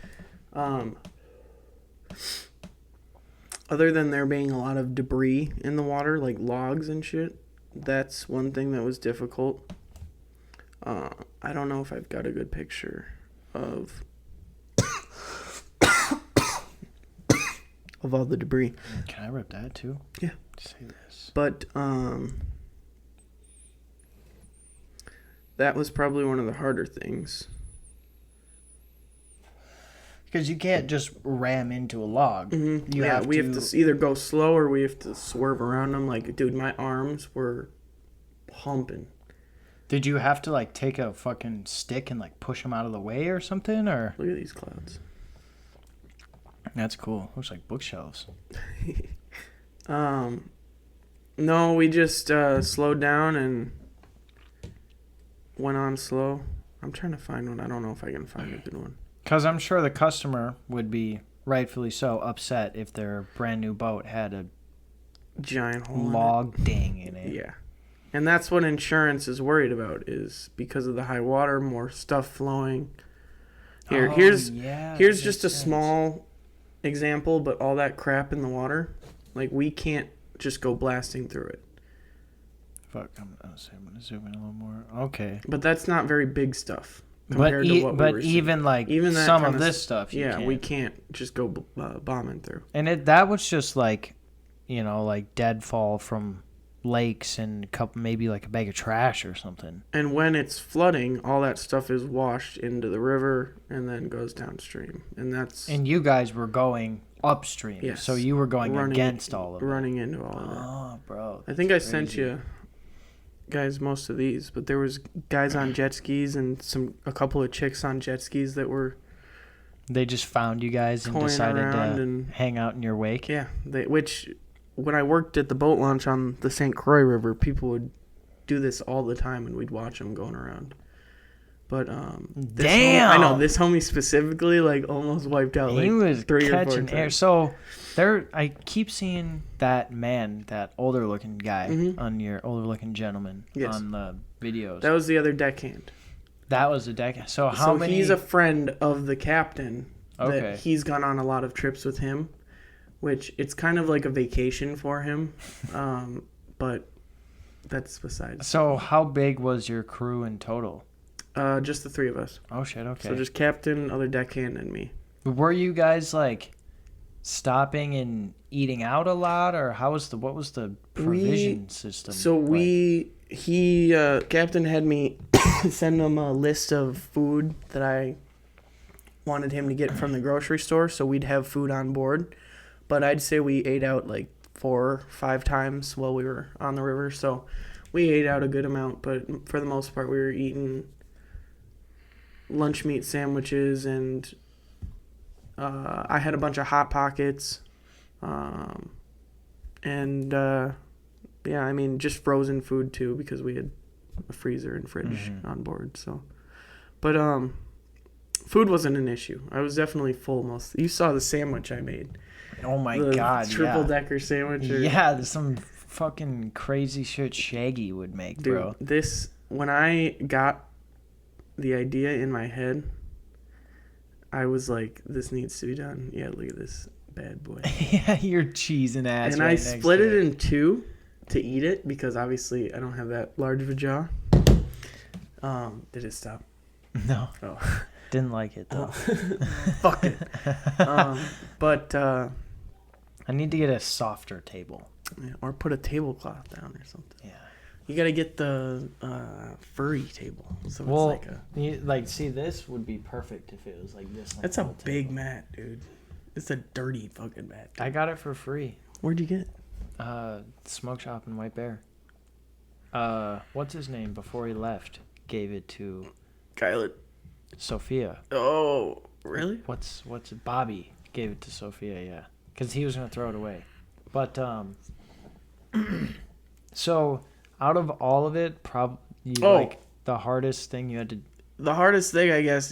Speaker 2: there being a lot of debris in the water, like logs and shit, that's one thing that was difficult. I don't know if I've got a good picture of of all the debris.
Speaker 1: Can I rip that too?
Speaker 2: Yeah.
Speaker 1: Say this.
Speaker 2: But that was probably one of the harder things.
Speaker 1: Because you can't just ram into a log.
Speaker 2: Mm-hmm. We have to either go slow or we have to swerve around them. Like, dude, my arms were pumping.
Speaker 1: Did you have to, like, take a fucking stick and, like, push them out of the way or something? Or
Speaker 2: Look at these clouds.
Speaker 1: That's cool. Looks like bookshelves.
Speaker 2: No, we just slowed down and went on slow. I'm trying to find one. I don't know if I can find a good one.
Speaker 1: Because I'm sure the customer would be rightfully so upset if their brand new boat had a
Speaker 2: giant hole
Speaker 1: log ding in it.
Speaker 2: Yeah. And that's what insurance is worried about, is because of the high water, more stuff flowing. Here's just a small example, but all that crap in the water, like, we can't just go blasting through it.
Speaker 1: Fuck, I'm gonna zoom in a little more. Okay.
Speaker 2: But that's not very big stuff compared to what we were seeing.
Speaker 1: Even that some of this stuff,
Speaker 2: we can't just go bombing through.
Speaker 1: And that was just like, like deadfall from lakes and maybe like a bag of trash or something.
Speaker 2: And when it's flooding, all that stuff is washed into the river and then goes downstream. And
Speaker 1: you guys were going upstream.
Speaker 2: Yes.
Speaker 1: So you were going against all of it.
Speaker 2: Running into all of it.
Speaker 1: Oh, bro.
Speaker 2: I think I sent you guys most of these, but there was guys on jet skis and a couple of chicks on jet skis that were...
Speaker 1: They just found you guys and decided to hang out in your wake?
Speaker 2: Yeah. Which... When I worked at the boat launch on the St. Croix River, people would do this all the time, and we'd watch them going around. But
Speaker 1: damn,
Speaker 2: I know this homie specifically, like, almost wiped out.
Speaker 1: He was
Speaker 2: 3 or 4
Speaker 1: catching air. So I keep seeing that older looking guy on your older looking gentleman on the videos.
Speaker 2: That was the other deckhand.
Speaker 1: That was the deckhand. So how many?
Speaker 2: He's a friend of the captain.
Speaker 1: Okay.
Speaker 2: That he's gone on a lot of trips with him. Which, it's kind of like a vacation for him, but that's besides.
Speaker 1: So how big was your crew in total?
Speaker 2: Just the 3 of us.
Speaker 1: Oh, shit, okay.
Speaker 2: So just captain, other deckhand, and me.
Speaker 1: Were you guys, like, stopping and eating out a lot, or what was the provision system?
Speaker 2: So captain had me send him a list of food that I wanted him to get from the grocery store, so we'd have food on board. But I'd say we ate out like 4 or 5 times while we were on the river. So we ate out a good amount, but for the most part we were eating lunch meat sandwiches, and I had a bunch of Hot Pockets. Just frozen food too, because we had a freezer and fridge on board. So, but food wasn't an issue. I was definitely full you saw the sandwich I made.
Speaker 1: Oh my god!
Speaker 2: Triple decker sandwich.
Speaker 1: There's some fucking crazy shit Shaggy would make,
Speaker 2: dude,
Speaker 1: bro.
Speaker 2: When I got the idea in my head, I was like, "This needs to be done." Yeah, look at this bad boy.
Speaker 1: Yeah, your cheese and ass.
Speaker 2: And I split it in 2 to eat it because obviously I don't have that large of a jaw. Did it stop?
Speaker 1: No.
Speaker 2: Oh.
Speaker 1: Didn't like it though.
Speaker 2: Fuck it. But
Speaker 1: I need to get a softer table.
Speaker 2: Yeah, or put a tablecloth down or something.
Speaker 1: Yeah.
Speaker 2: You gotta get the furry table. So it's like
Speaker 1: see, this would be perfect if it was like this.
Speaker 2: That's a big mat, dude. It's a dirty fucking mat. Dude.
Speaker 1: I got it for free.
Speaker 2: Where'd you get?
Speaker 1: Smoke shop in White Bear. What's his name before he left? Gave it to
Speaker 2: Kylet.
Speaker 1: Sophia.
Speaker 2: Oh, really?
Speaker 1: What's Bobby gave it to Sophia, yeah. Because he was going to throw it away. But, so, out of all of it, like, the hardest thing you had to
Speaker 2: The hardest thing, I guess,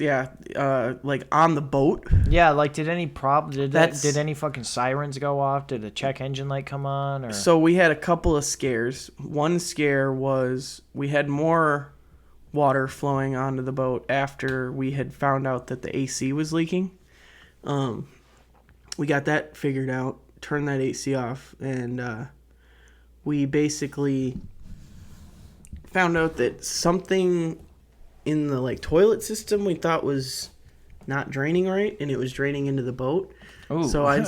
Speaker 2: like on the boat.
Speaker 1: Yeah, like did any problem?
Speaker 2: That's-
Speaker 1: Did any fucking sirens go off? Did a check engine light come on? Or
Speaker 2: So we had a couple of scares. One scare was we had more water flowing onto the boat after we had found out that the AC was leaking. We got that figured out, turned that AC off, and we basically found out that something in the like toilet system we thought was not draining right, and it was draining into the boat.
Speaker 1: Ooh.
Speaker 2: So I'd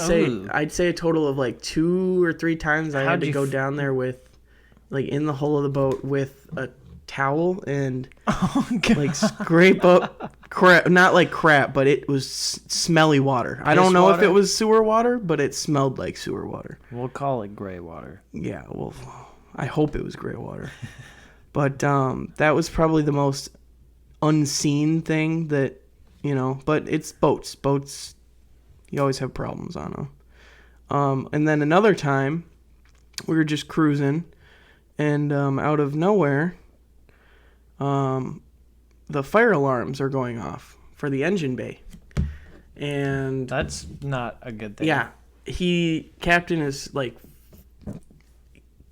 Speaker 2: say a total of like 2 or 3 times I had to go down there with, like, in the hull of the boat with a towel and like scrape up crap, not like crap, but it was smelly water. I don't know if it was sewer water, but it smelled like sewer water.
Speaker 1: We'll call it gray water.
Speaker 2: Yeah, well, I hope it was gray water. But that was probably the most unseen thing that, but it's boats. Boats, you always have problems on them. And then another time, we were just cruising, and out of nowhere, the fire alarms are going off for the engine bay. And
Speaker 1: that's not a good thing.
Speaker 2: Yeah. Captain is like,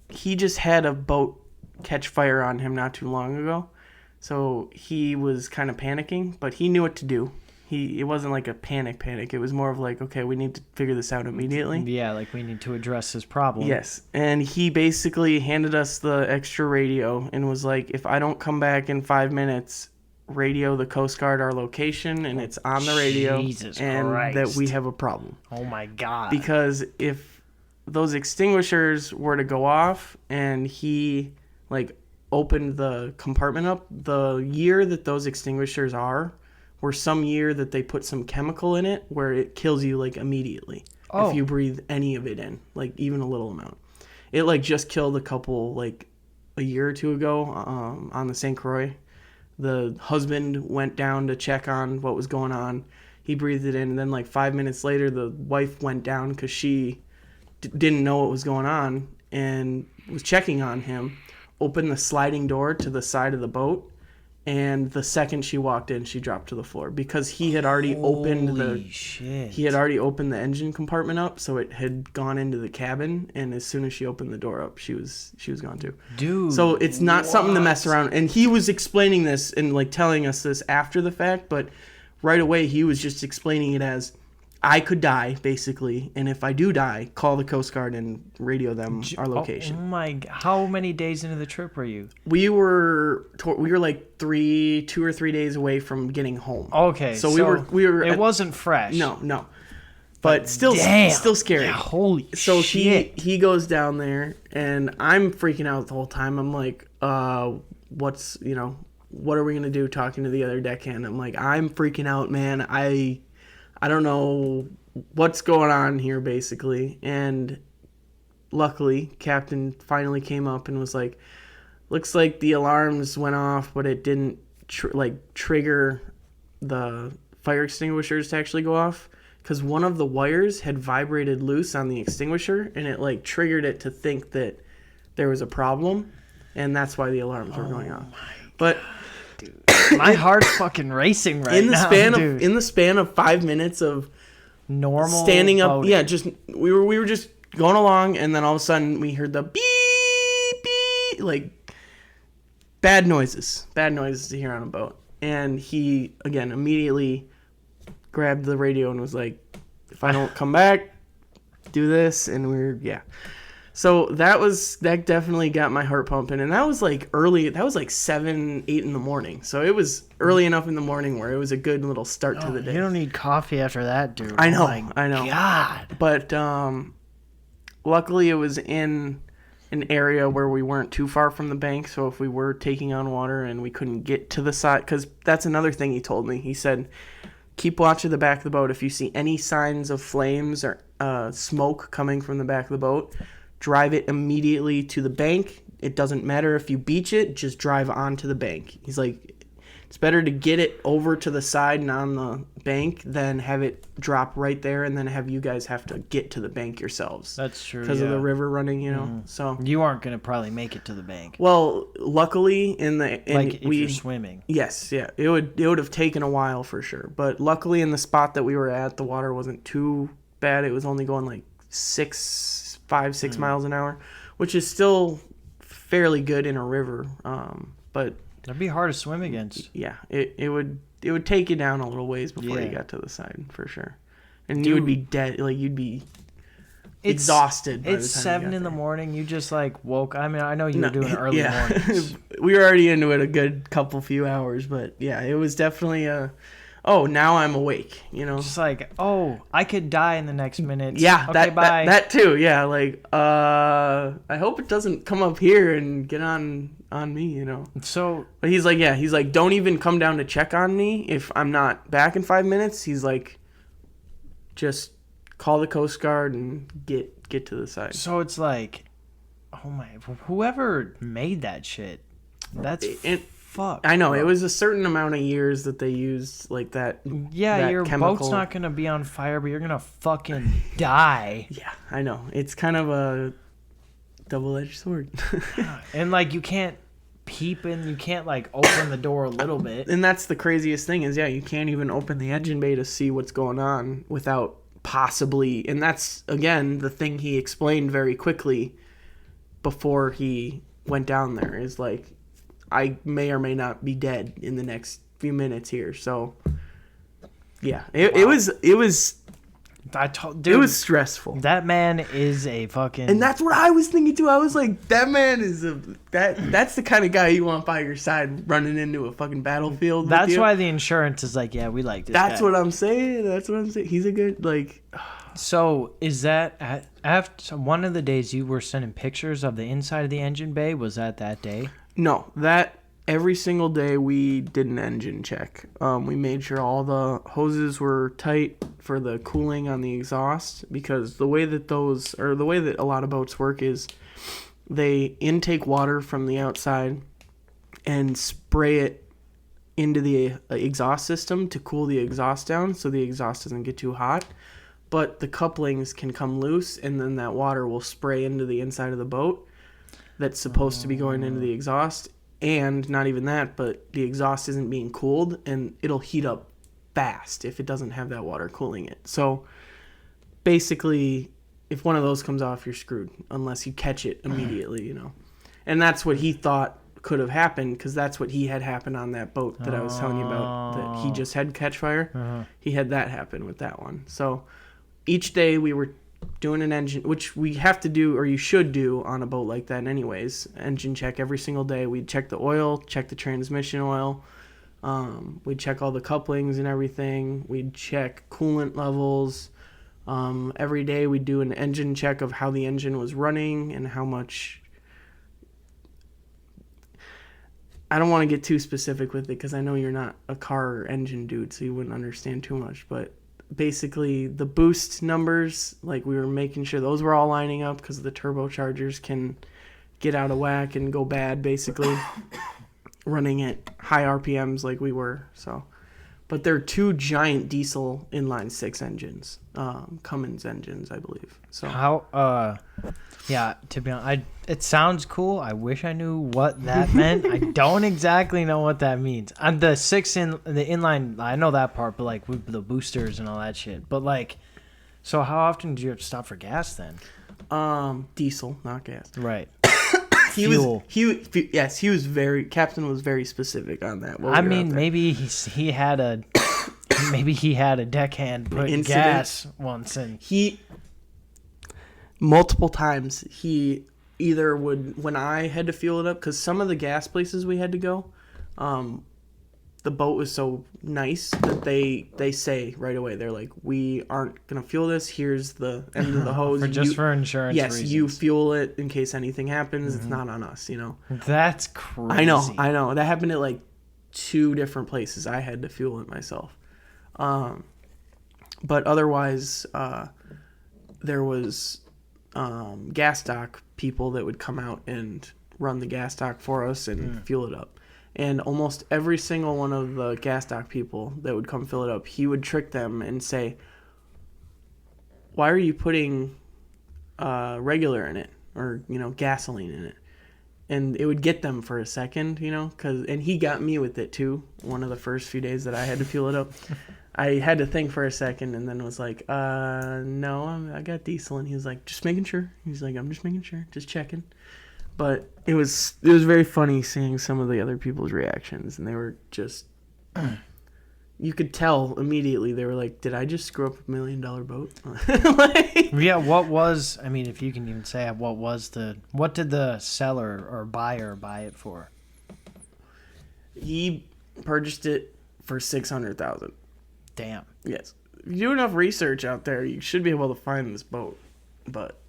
Speaker 2: he just had a boat catch fire on him not too long ago. So he was kind of panicking, but he knew what to do. It wasn't like a panic. It was more of like, okay, we need to figure this out immediately.
Speaker 1: Yeah, like we need to address this problem.
Speaker 2: Yes. And he basically handed us the extra radio and was like, if I don't come back in 5 minutes, radio the Coast Guard our location, and it's on the radio.
Speaker 1: Jesus
Speaker 2: and
Speaker 1: Christ.
Speaker 2: That we have a problem.
Speaker 1: Oh my God.
Speaker 2: Because if those extinguishers were to go off and he like opened the compartment up, the year that those extinguishers are, or some year that they put some chemical in it where it kills you like immediately if you breathe any of it in, like even a little amount. It like just killed a couple like a year or two ago on the St. Croix. The husband went down to check on what was going on. He breathed it in, and then like 5 minutes later, the wife went down because she didn't know what was going on and was checking on him. Opened the sliding door to the side of the boat, and the second she walked in, she dropped to the floor because he had already opened the engine compartment up, so it had gone into the cabin. And as soon as she opened the door up, she was gone too.
Speaker 1: Dude,
Speaker 2: so it's not something to mess around. And he was explaining this and like telling us this after the fact, but right away he was just explaining it as, I could die, basically, and if I do die, call the Coast Guard and radio them our location.
Speaker 1: Oh my! How many days into the trip were you?
Speaker 2: We were like 2 or 3 days away from getting home.
Speaker 1: Okay,
Speaker 2: so we were.
Speaker 1: It wasn't fresh.
Speaker 2: No, but still scary.
Speaker 1: Yeah, holy
Speaker 2: so
Speaker 1: shit!
Speaker 2: he goes down there, and I'm freaking out the whole time. I'm like, what are we gonna do? Talking to the other deckhand, I'm like, I'm freaking out, man. I don't know what's going on here, basically. And luckily, Captain finally came up and was like, looks like the alarms went off, but it didn't trigger the fire extinguishers to actually go off, because one of the wires had vibrated loose on the extinguisher, and it like triggered it to think that there was a problem, and that's why the alarms were going off. But
Speaker 1: dude, my heart's fucking racing right now.
Speaker 2: In the span of 5 minutes of
Speaker 1: normal
Speaker 2: standing up,
Speaker 1: boating.
Speaker 2: we were just going along, and then all of a sudden we heard the beep beep, like bad noises to hear on a boat. And he again immediately grabbed the radio and was like, if I don't come back, do this. And so that definitely got my heart pumping. And that was like early. That was like 7, 8 in the morning. So it was early enough in the morning where it was a good little start to the day.
Speaker 1: You don't need coffee after that, dude.
Speaker 2: I know.
Speaker 1: God.
Speaker 2: But luckily it was in an area where we weren't too far from the bank. So if we were taking on water and we couldn't get to the side, because that's another thing he told me. He said, keep watch of the back of the boat. If you see any signs of flames or smoke coming from the back of the boat, drive it immediately to the bank. It doesn't matter if you beach it, just drive onto the bank. He's like, It's better to get it over to the side and on the bank than have it drop right there and then have you guys have to get to the bank yourselves.
Speaker 1: That's true.
Speaker 2: Because of the river running, you know. So
Speaker 1: you aren't gonna probably make it to the bank.
Speaker 2: well, luckily
Speaker 1: Like if you're swimming.
Speaker 2: Yes, yeah. It would have taken a while for sure. But luckily in the spot that we were at, the water wasn't too bad. It was only going like 6 miles an hour, which is still fairly good in a river. But
Speaker 1: That'd be hard to swim against.
Speaker 2: yeah, it would take you down a little ways before you got to the side for sure. And you would be dead, like you'd be exhausted.
Speaker 1: It's 7 in the morning. You just like woke. I mean, I know you were doing early mornings.
Speaker 2: We were already into it a good few hours, but yeah, it was definitely now I'm awake, you know.
Speaker 1: Just like, I could die in the next minute.
Speaker 2: Yeah,
Speaker 1: okay, bye.
Speaker 2: That too. Yeah, like I hope it doesn't come up here and get on me, you know.
Speaker 1: So,
Speaker 2: but he's like, don't even come down to check on me if I'm not back in 5 minutes. He's like, just call the Coast Guard and get to the side.
Speaker 1: So it's like, oh my, whoever made that shit, that's fuck.
Speaker 2: I know, bro. It was a certain amount of years that they used like that.
Speaker 1: Yeah,
Speaker 2: that
Speaker 1: your
Speaker 2: chemical.
Speaker 1: boat's not gonna be on fire, but you're gonna fucking die.
Speaker 2: Yeah, I know. It's kind of a double-edged sword.
Speaker 1: And like you can't peep in, you can't like open the door a little bit.
Speaker 2: And that's the craziest thing is, you can't even open the engine bay to see what's going on without possibly, and that's again the thing he explained very quickly before he went down there is like, I may or may not be dead in the next few minutes here. So yeah, it was
Speaker 1: Dude,
Speaker 2: it was stressful.
Speaker 1: That man is a fucking,
Speaker 2: and that's what I was thinking too. I was like, that man is that's the kind of guy you want by your side running into a fucking battlefield.
Speaker 1: That's why the insurance is like, yeah, we like this
Speaker 2: That's
Speaker 1: guy.
Speaker 2: what I'm saying. He's a good, like.
Speaker 1: So is that after one of the days you were sending pictures of the inside of the engine bay? Was that day?
Speaker 2: No, that every single day we did an engine check. We made sure all the hoses were tight for the cooling on the exhaust, because the way that a lot of boats work is they intake water from the outside and spray it into the exhaust system to cool the exhaust down so the exhaust doesn't get too hot. But the couplings can come loose, and then that water will spray into the inside of the boat that's supposed to be going into the exhaust. And not even that, but the exhaust isn't being cooled, and it'll heat up fast if it doesn't have that water cooling it. So basically, if one of those comes off, you're screwed unless you catch it immediately, you know. And that's what he thought could have happened, because that's what he had happen on that boat that I was telling you about that he just had catch fire.
Speaker 1: Uh-huh.
Speaker 2: He had that happen with that one. So each day we were doing an engine, which we have to do, or you should do on a boat like that anyways, engine check every single day. We'd check the oil, check the transmission oil, we'd check all the couplings and everything. We'd check coolant levels. Every day we'd do an engine check of how the engine was running and how much. I don't want to get too specific with it because I know you're not a car or engine dude, so you wouldn't understand too much, but basically the boost numbers, like we were making sure those were all lining up, because the turbochargers can get out of whack and go bad basically running at high RPMs like we were. So, but they're 2 giant diesel inline 6 engines, Cummins engines, I believe. So
Speaker 1: how yeah, to be honest, it sounds cool. I wish I knew what that meant. I don't exactly know what that means. On the 6 in the inline, I know that part, but like with the boosters and all that shit. But like, so how often do you have to stop for gas then?
Speaker 2: Diesel, not gas.
Speaker 1: Right.
Speaker 2: Fuel. Captain was very specific on that.
Speaker 1: I mean, maybe he had a deckhand put gas once, and
Speaker 2: multiple times he either would, when I had to fuel it up, because some of the gas places we had to go, the boat was so nice that they say right away, they're like, we aren't gonna fuel this, here's the end of the hose
Speaker 1: for insurance reasons.
Speaker 2: You fuel it in case anything happens. It's not on us, you know.
Speaker 1: That's crazy.
Speaker 2: I know that happened at like 2 different places. I had to fuel it myself, but otherwise there was gas dock people that would come out and run the gas dock for us and fuel it up. And almost every single one of the gas dock people that would come fill it up, he would trick them and say, "Why are you putting regular in it, or gasoline in it?" And it would get them for a second, and he got me with it too. One of the first few days that I had to fuel it up, I had to think for a second, and then was like, "No, I got diesel." And he was like, "Just making sure." He's like, "I'm just making sure, just checking." But it was very funny seeing some of the other people's reactions, and they were just, you could tell immediately. They were like, "Did I just screw up $1 million boat?"
Speaker 1: Yeah, what was, I mean, if you can even say it, what did the seller or buyer buy it for?
Speaker 2: He purchased it for $600,000.
Speaker 1: Damn.
Speaker 2: Yes. If you do enough research out there, you should be able to find this boat. But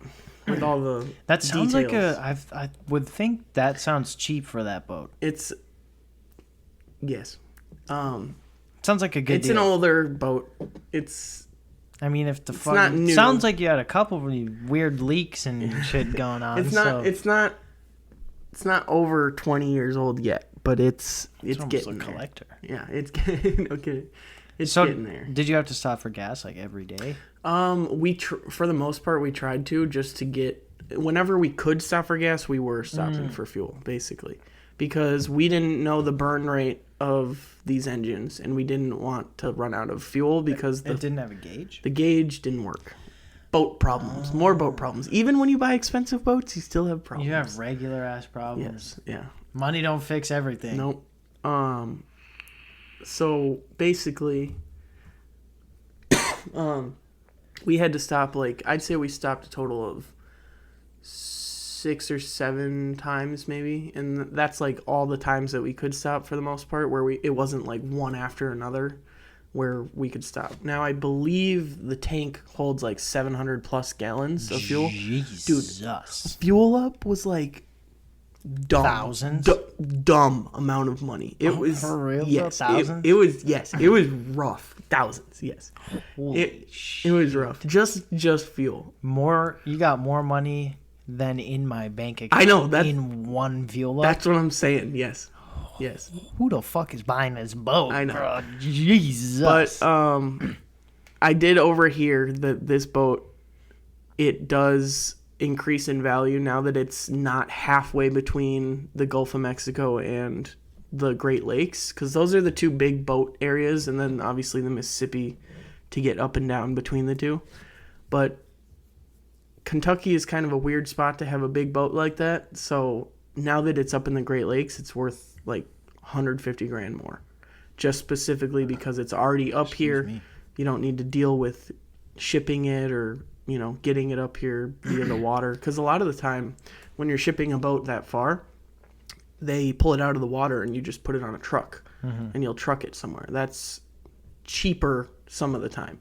Speaker 2: with all the
Speaker 1: that sounds
Speaker 2: details,
Speaker 1: like I would think that sounds cheap for that boat.
Speaker 2: It's, yes.
Speaker 1: Sounds like a good
Speaker 2: It's
Speaker 1: deal.
Speaker 2: an older boat.
Speaker 1: I mean, if the fuck,
Speaker 2: not new.
Speaker 1: sounds like you had a couple really weird leaks and shit going on.
Speaker 2: It's not over 20 years old yet, but it's
Speaker 1: almost
Speaker 2: getting
Speaker 1: a
Speaker 2: there.
Speaker 1: collector.
Speaker 2: Yeah, it's getting okay. It's
Speaker 1: So,
Speaker 2: getting there.
Speaker 1: did you have to stop for gas like every day?
Speaker 2: For the most part, we tried to just to get, whenever we could stop for gas, we were stopping for fuel, basically, because we didn't know the burn rate of these engines, and we didn't want to run out of fuel because
Speaker 1: It didn't have a gauge?
Speaker 2: the gauge didn't work. Boat problems, more boat problems. Even when you buy expensive boats, you still have problems.
Speaker 1: You have regular ass problems.
Speaker 2: Yes, yeah.
Speaker 1: Money don't fix everything.
Speaker 2: Nope. So basically, we had to stop, I'd say we stopped a total of 6 or 7 times maybe, and that's all the times that we could stop for the most part, where it wasn't one after another where we could stop. Now I believe the tank holds 700 plus gallons of fuel.
Speaker 1: Jesus.
Speaker 2: Dude, fuel up was dumb.
Speaker 1: Thousands?
Speaker 2: Dumb amount of money. It was
Speaker 1: for real?
Speaker 2: Yes,
Speaker 1: Thousands?
Speaker 2: it was. Yes, it was rough. Thousands. Yes,
Speaker 1: Holy
Speaker 2: it was rough. Just fuel.
Speaker 1: You got more money than in my bank account.
Speaker 2: I know, that's-
Speaker 1: in one fuel up.
Speaker 2: That's what I'm saying. Yes, yes.
Speaker 1: Who the fuck is buying this boat?
Speaker 2: I know.
Speaker 1: Bro? Jesus.
Speaker 2: But I did overhear that this boat, it does increase in value now that it's not halfway between the Gulf of Mexico and the Great Lakes, because those are the two big boat areas, and then obviously the Mississippi to get up and down between the two. But Kentucky is kind of a weird spot to have a big boat like that, so now that it's up in the Great Lakes, it's worth $150,000 more, just specifically because it's already up here. You don't need to deal with shipping it or getting it up here via the water, because a lot of the time when you're shipping a boat that far, they pull it out of the water and you just put it on a truck, and you'll truck it somewhere. That's cheaper some of the time.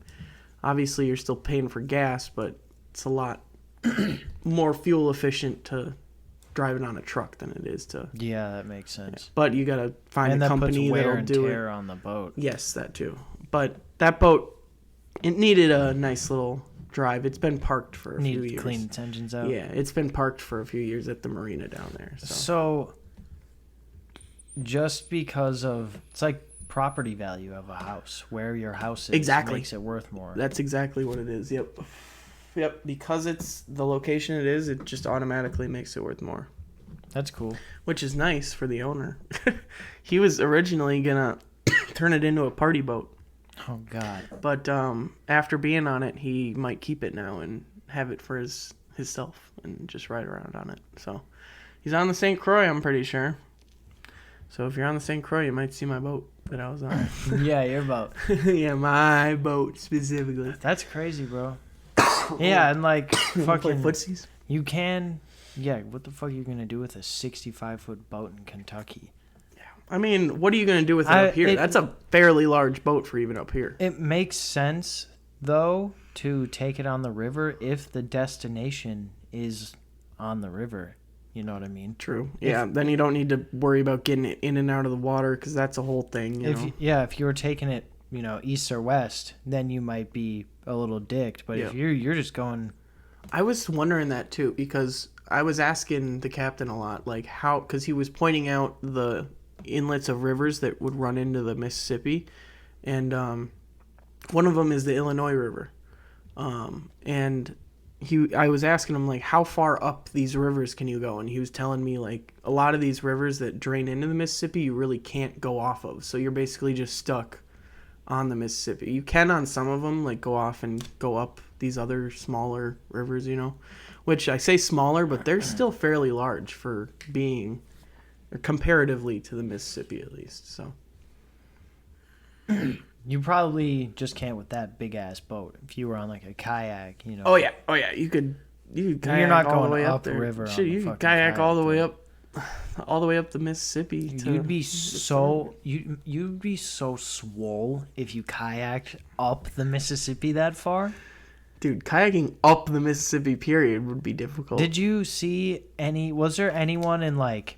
Speaker 2: Obviously you're still paying for gas, but it's a lot more fuel efficient to drive it on a truck than it is to.
Speaker 1: Yeah, that makes sense.
Speaker 2: But you gotta find
Speaker 1: And
Speaker 2: a
Speaker 1: that puts
Speaker 2: company
Speaker 1: wear
Speaker 2: that'll
Speaker 1: and
Speaker 2: do
Speaker 1: tear
Speaker 2: it.
Speaker 1: on the boat.
Speaker 2: Yes, that too. But that boat, it needed a nice little drive. It's been parked for a few
Speaker 1: Need to
Speaker 2: years.
Speaker 1: clean its engines out.
Speaker 2: Yeah, it's been parked for a few years at the marina down there.
Speaker 1: So, just because of, it's like property value of a house, where your house is
Speaker 2: Exactly.
Speaker 1: makes it worth more.
Speaker 2: That's exactly what it is. Yep. Yep. Because it's the location it is, it just automatically makes it worth more.
Speaker 1: That's cool.
Speaker 2: Which is nice for the owner. He was originally gonna turn it into a party boat,
Speaker 1: Oh God.
Speaker 2: but after being on it, he might keep it now and have it for himself and just ride around on it. So he's on the St. Croix, I'm pretty sure. So if you're on the St. Croix, you might see my boat that I was on.
Speaker 1: Yeah, your boat.
Speaker 2: Yeah, my boat specifically.
Speaker 1: That's crazy, bro. Yeah, and
Speaker 2: Play
Speaker 1: fucking,
Speaker 2: footsies.
Speaker 1: you can. Yeah, what the fuck are you gonna do with a 65-foot boat in Kentucky?
Speaker 2: I mean, what are you going to do with it up here? That's a fairly large boat for even up here.
Speaker 1: It makes sense though to take it on the river if the destination is on the river. You know what I mean?
Speaker 2: True. Yeah, then you don't need to worry about getting it in and out of the water, because that's a whole thing, you know?
Speaker 1: If you were taking it, east or west, then you might be a little dicked. But if you're just going,
Speaker 2: I was wondering that too, because I was asking the captain a lot, how, because he was pointing out the inlets of rivers that would run into the Mississippi, and one of them is the Illinois River. And I was asking him, like, how far up these rivers can you go? And he was telling me, like, a lot of these rivers that drain into the Mississippi, you really can't go off of. So you're basically just stuck on the Mississippi. You can on some of them, like, go off and go up these other smaller rivers, you know, which I say smaller, but they're still fairly large for being, or comparatively to the Mississippi at least. So
Speaker 1: You probably just can't with that big ass boat. If you were on like a kayak, you know.
Speaker 2: oh yeah, you could kayak
Speaker 1: You're not
Speaker 2: all the
Speaker 1: going
Speaker 2: way
Speaker 1: up
Speaker 2: there.
Speaker 1: river.
Speaker 2: Shit, you could kayak all the way up, the Mississippi.
Speaker 1: You'd be so you'd be so swole if you kayaked up the Mississippi that far.
Speaker 2: Dude, kayaking up the Mississippi period would be difficult.
Speaker 1: Did you see was there anyone in like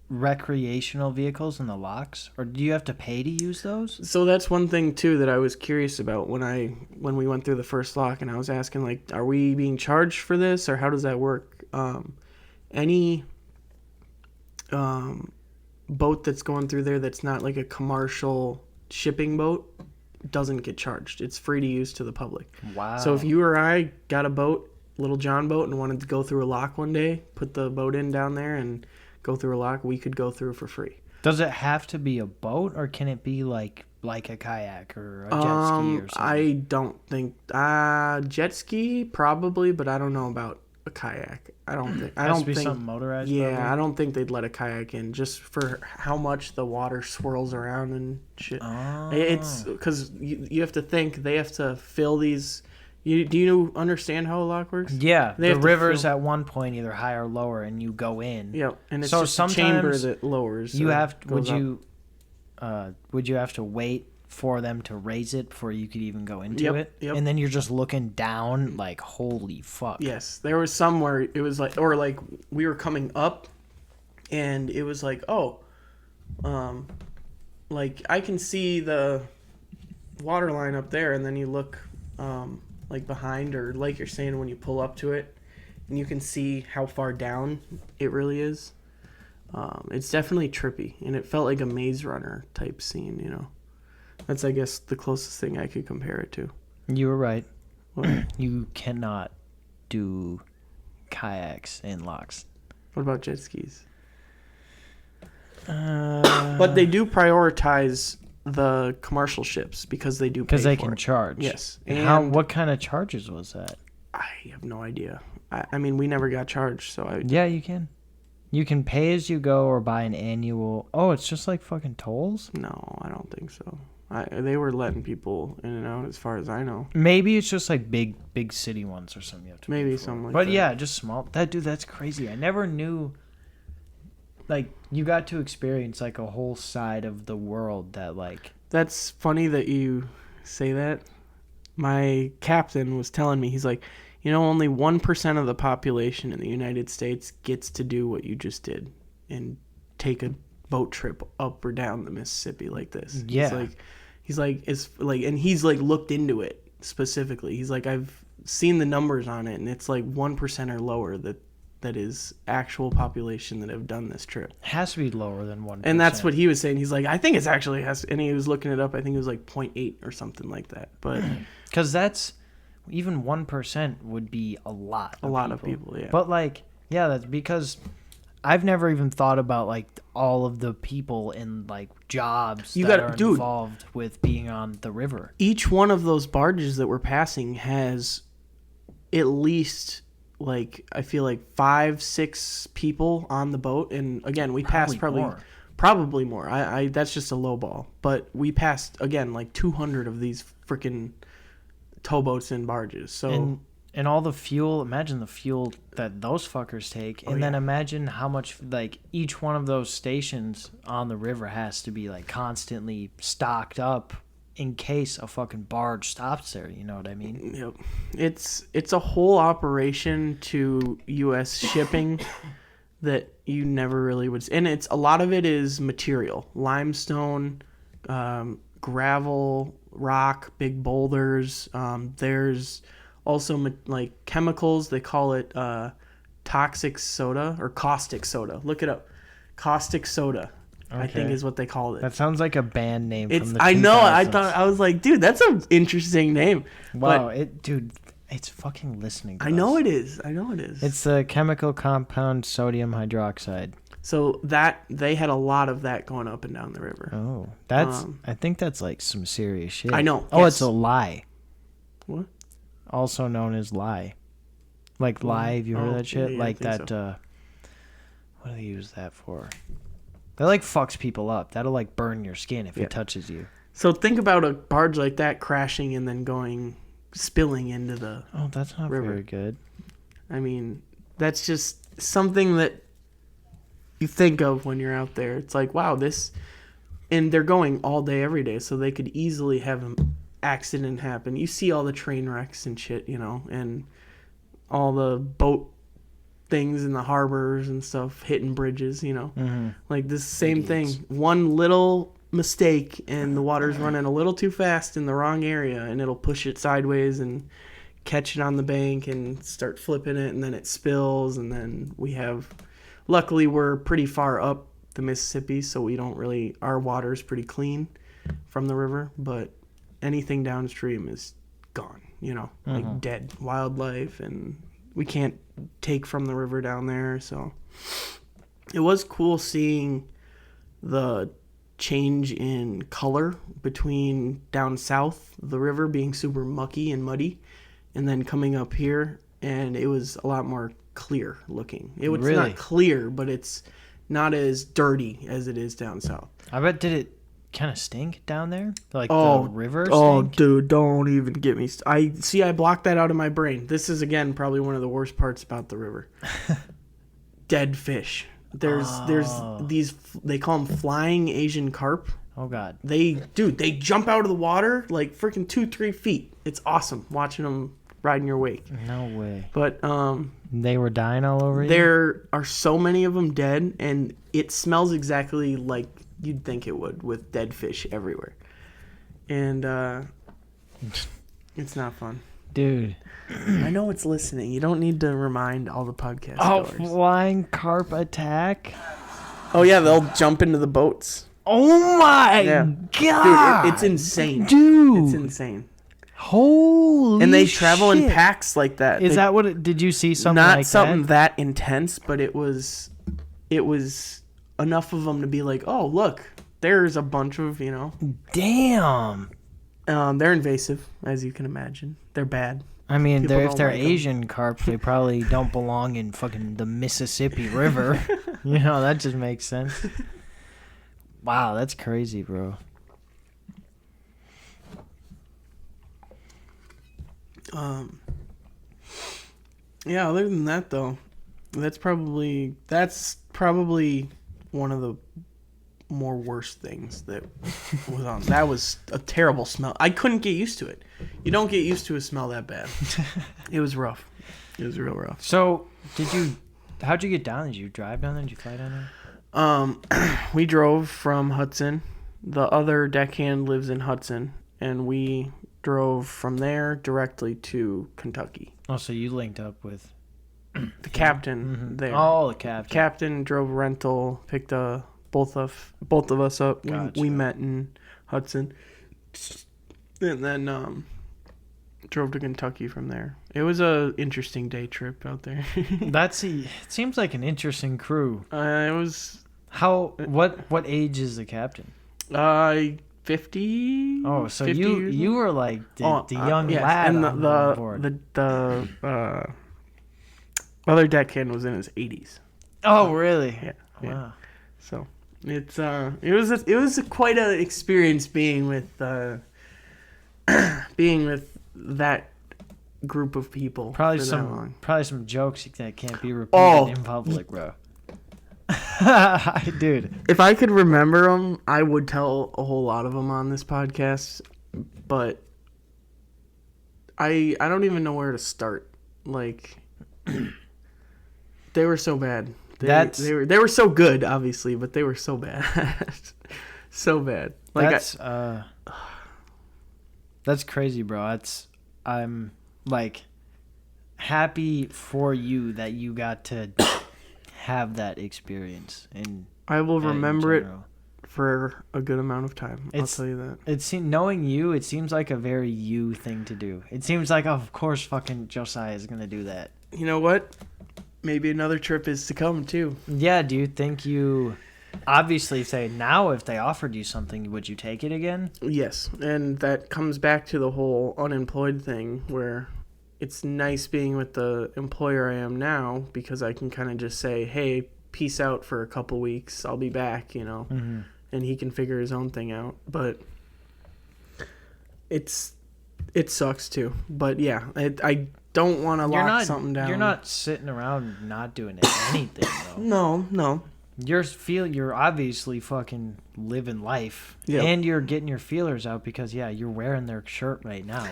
Speaker 1: recreational vehicles in the locks, or do you have to pay to use those?
Speaker 2: So that's one thing too that I was curious about when we went through the first lock, and I was asking, like, are we being charged for this, or how does that work? Any boat that's going through there that's not like a commercial shipping boat doesn't get charged. It's free to use to the public.
Speaker 1: Wow.
Speaker 2: So if you or I got a boat, Little John boat, and wanted to go through a lock one day, put the boat in down there and go through a lock, we could go through for free.
Speaker 1: Does it have to be a boat, or can it be like a kayak or a jet ski or something?
Speaker 2: I don't think jet ski probably, but I don't know about a kayak. I don't think.
Speaker 1: Has to be something motorized.
Speaker 2: Yeah,
Speaker 1: probably?
Speaker 2: I don't think they'd let a kayak in just for how much the water swirls around and shit.
Speaker 1: Oh.
Speaker 2: It's because you have to think they have to fill these. Do you understand how a lock works?
Speaker 1: Yeah,
Speaker 2: They
Speaker 1: the
Speaker 2: have to
Speaker 1: rivers
Speaker 2: fill-
Speaker 1: at one point either high or lower, and you go in.
Speaker 2: Yep, and it's
Speaker 1: So
Speaker 2: just a chamber
Speaker 1: sometimes
Speaker 2: that lowers.
Speaker 1: You
Speaker 2: or
Speaker 1: have
Speaker 2: goes
Speaker 1: would you have to wait for them to raise it before you could even go into it?
Speaker 2: Yep.
Speaker 1: And then you're just looking down like, holy fuck.
Speaker 2: Yes, there was somewhere it was like, or like we were coming up, and it was like, like I can see the water line up there, and then you look, like behind, or like you're saying when you pull up to it, and you can see how far down it really is. It's definitely trippy, and it felt like a Maze Runner type scene, you know. That's, I guess, the closest thing I could compare it to.
Speaker 1: You were right.
Speaker 2: What,
Speaker 1: You cannot do kayaks in locks.
Speaker 2: what about jet skis?
Speaker 1: But
Speaker 2: But they do prioritize the commercial ships because they do pay
Speaker 1: because they
Speaker 2: for
Speaker 1: can
Speaker 2: it.
Speaker 1: charge.
Speaker 2: Yes.
Speaker 1: And what kind of charges was that?
Speaker 2: I have no idea. I mean, we never got charged, so
Speaker 1: Yeah, you can. You can pay as you go or buy an annual. Oh, it's just like fucking tolls?
Speaker 2: no, I don't think so. They were letting people in and out, as far as I know.
Speaker 1: Maybe it's just like big city ones or something you have to pay
Speaker 2: Maybe
Speaker 1: for.
Speaker 2: something like
Speaker 1: But
Speaker 2: that.
Speaker 1: yeah, just small. That's crazy. I never knew. Like, you got to experience like a whole side of the world that like.
Speaker 2: That's funny that you say that. My captain was telling me, he's like, you know, only 1% of the population in the United States gets to do what you just did and take a boat trip up or down the Mississippi like this.
Speaker 1: Yeah.
Speaker 2: He's like, it's like, and he's like looked into it specifically. He's like, I've seen the numbers on it, and it's like 1% or lower that is actual population that have done this trip.
Speaker 1: Has to be lower than 1%.
Speaker 2: And that's what he was saying. He's like, I think it's actually and he was looking it up. I think it was like 0.8 or something like that. But
Speaker 1: because that's even 1% would be a lot.
Speaker 2: of people, yeah.
Speaker 1: But like, yeah, that's because I've never even thought about like all of the people in like jobs that are involved with being on the river.
Speaker 2: Each one of those barges that we're passing has at least, like, I feel like 5-6 people on the boat. And again, we passed probably more. I that's just a low ball. But we passed, again, like 200 of these freaking towboats and barges. So
Speaker 1: and all the fuel, imagine the fuel that those fuckers take, and then imagine how much like each one of those stations on the river has to be like constantly stocked up in case a fucking barge stops there, you know what I mean?
Speaker 2: Yep. It's a whole operation to US shipping that you never really would, and it's a lot of it is material, limestone, gravel, rock, big boulders. There's also like chemicals. They call it toxic soda or caustic soda. Look it up. Caustic soda I think is what they called it.
Speaker 1: That sounds like a band name from the 2000s.
Speaker 2: I know. I was like, dude, that's an interesting name.
Speaker 1: Wow, dude, it's fucking listening to us.
Speaker 2: I know it is.
Speaker 1: It's the chemical compound sodium hydroxide.
Speaker 2: So they had a lot of that going up and down the river.
Speaker 1: Oh, I think that's like some serious shit.
Speaker 2: I know.
Speaker 1: Oh, yes. It's a lye.
Speaker 2: What?
Speaker 1: Also known as lye. Like lye, have you heard that shit?
Speaker 2: Yeah,
Speaker 1: like that,
Speaker 2: so.
Speaker 1: What do they use that for? That like fucks people up. That'll like burn your skin if it touches you.
Speaker 2: So think about a barge like that crashing and then spilling into the
Speaker 1: Oh, that's not
Speaker 2: river.
Speaker 1: Very good.
Speaker 2: I mean, that's just something that you think of when you're out there. It's like, wow, and they're going all day, every day, so they could easily have an accident happen. You see all the train wrecks and shit, and all the boat things in the harbors and stuff hitting bridges,
Speaker 1: Mm-hmm.
Speaker 2: like this same thing. One little mistake and the water's running a little too fast in the wrong area, and it'll push it sideways and catch it on the bank and start flipping it, and then it spills, and then luckily we're pretty far up the Mississippi, so our water's pretty clean from the river, but anything downstream is gone, like dead wildlife, and we can't take from the river down there. So it was cool seeing the change in color between down south, the river being super mucky and muddy, and then coming up here, and it was a lot more clear looking. It was
Speaker 1: really?
Speaker 2: Not clear, but it's not as dirty as it is down south.
Speaker 1: I bet, did it kind of stink down there? Like the river stink?
Speaker 2: Oh, dude, don't even get me. I blocked that out of my brain. This is, again, probably one of the worst parts about the river. Dead fish. There's these, they call them flying Asian carp.
Speaker 1: Oh, God.
Speaker 2: They jump out of the water like freaking 2-3 feet. It's awesome watching them ride in your wake.
Speaker 1: No way.
Speaker 2: But
Speaker 1: they were dying all over you?
Speaker 2: There are so many of them dead, and it smells exactly like you'd think it would, with dead fish everywhere. And it's not fun.
Speaker 1: Dude.
Speaker 2: I know it's listening. You don't need to remind all the podcast goers.
Speaker 1: Flying carp attack?
Speaker 2: Oh, yeah, they'll jump into the boats.
Speaker 1: Oh, my God.
Speaker 2: Dude, it's insane.
Speaker 1: Dude.
Speaker 2: It's insane.
Speaker 1: Holy
Speaker 2: And they travel
Speaker 1: shit.
Speaker 2: in packs like that.
Speaker 1: Is that what did you see something
Speaker 2: not
Speaker 1: like
Speaker 2: something that intense, but it was enough of them to be like, oh, look, there's a bunch of,
Speaker 1: Damn.
Speaker 2: They're invasive, as you can imagine. They're bad.
Speaker 1: I mean,
Speaker 2: People
Speaker 1: if
Speaker 2: don't
Speaker 1: they're
Speaker 2: like 'em.
Speaker 1: Asian carp, they probably don't belong in fucking the Mississippi River. That just makes sense. Wow, that's crazy, bro.
Speaker 2: Yeah, other than that, though, that's probably one of the more worst things that was on. That was a terrible smell. I couldn't get used to it. You don't get used to a smell that bad. It was rough. It was real rough.
Speaker 1: So, how'd you get down? Did you drive down there? Did you fly down there?
Speaker 2: We drove from Hudson. The other deckhand lives in Hudson, and we drove from there directly to Kentucky.
Speaker 1: Oh, so you linked up with
Speaker 2: the captain there.
Speaker 1: Oh, the captain.
Speaker 2: Captain drove rental, picked both of us up.
Speaker 1: Gotcha.
Speaker 2: We met in Hudson, and then drove to Kentucky from there. It was a interesting day trip out there.
Speaker 1: It seems like an interesting crew.
Speaker 2: It was.
Speaker 1: What age is the captain?
Speaker 2: 50.
Speaker 1: Oh, so
Speaker 2: 50
Speaker 1: you were like the young
Speaker 2: yes.
Speaker 1: lad
Speaker 2: and
Speaker 1: on board.
Speaker 2: the other deckhand was in his 80s.
Speaker 1: Oh, really?
Speaker 2: Yeah.
Speaker 1: Wow.
Speaker 2: So it was quite an experience being with that group of people.
Speaker 1: Probably
Speaker 2: for that long.
Speaker 1: some jokes that can't be repeated in public, bro. Dude,
Speaker 2: if I could remember them, I would tell a whole lot of them on this podcast, but I don't even know where to start. Like, they were so bad. They were so good, obviously, but they were so bad. So bad. Like,
Speaker 1: that's crazy, bro. I'm like happy for you that you got to have that experience. And
Speaker 2: I will remember it for a good amount of time. I'll tell you that.
Speaker 1: Knowing you, it seems like a very you thing to do. It seems like, oh, of course, fucking Josiah is gonna do that.
Speaker 2: You know what? Maybe another trip is to come too.
Speaker 1: Yeah. Do you think you? Obviously, say now, if they offered you something, would you take it again?
Speaker 2: Yes, and that comes back to the whole unemployed thing, where it's nice being with the employer I am now because I can kind of just say, hey, peace out for a couple weeks. I'll be back,
Speaker 1: Mm-hmm.
Speaker 2: and he can figure his own thing out. But it sucks too. But yeah, I don't want to lock something down.
Speaker 1: You're not sitting around not doing anything, though.
Speaker 2: No.
Speaker 1: You're obviously fucking living life.
Speaker 2: Yep.
Speaker 1: And you're getting your feelers out because, yeah, you're wearing their shirt right now.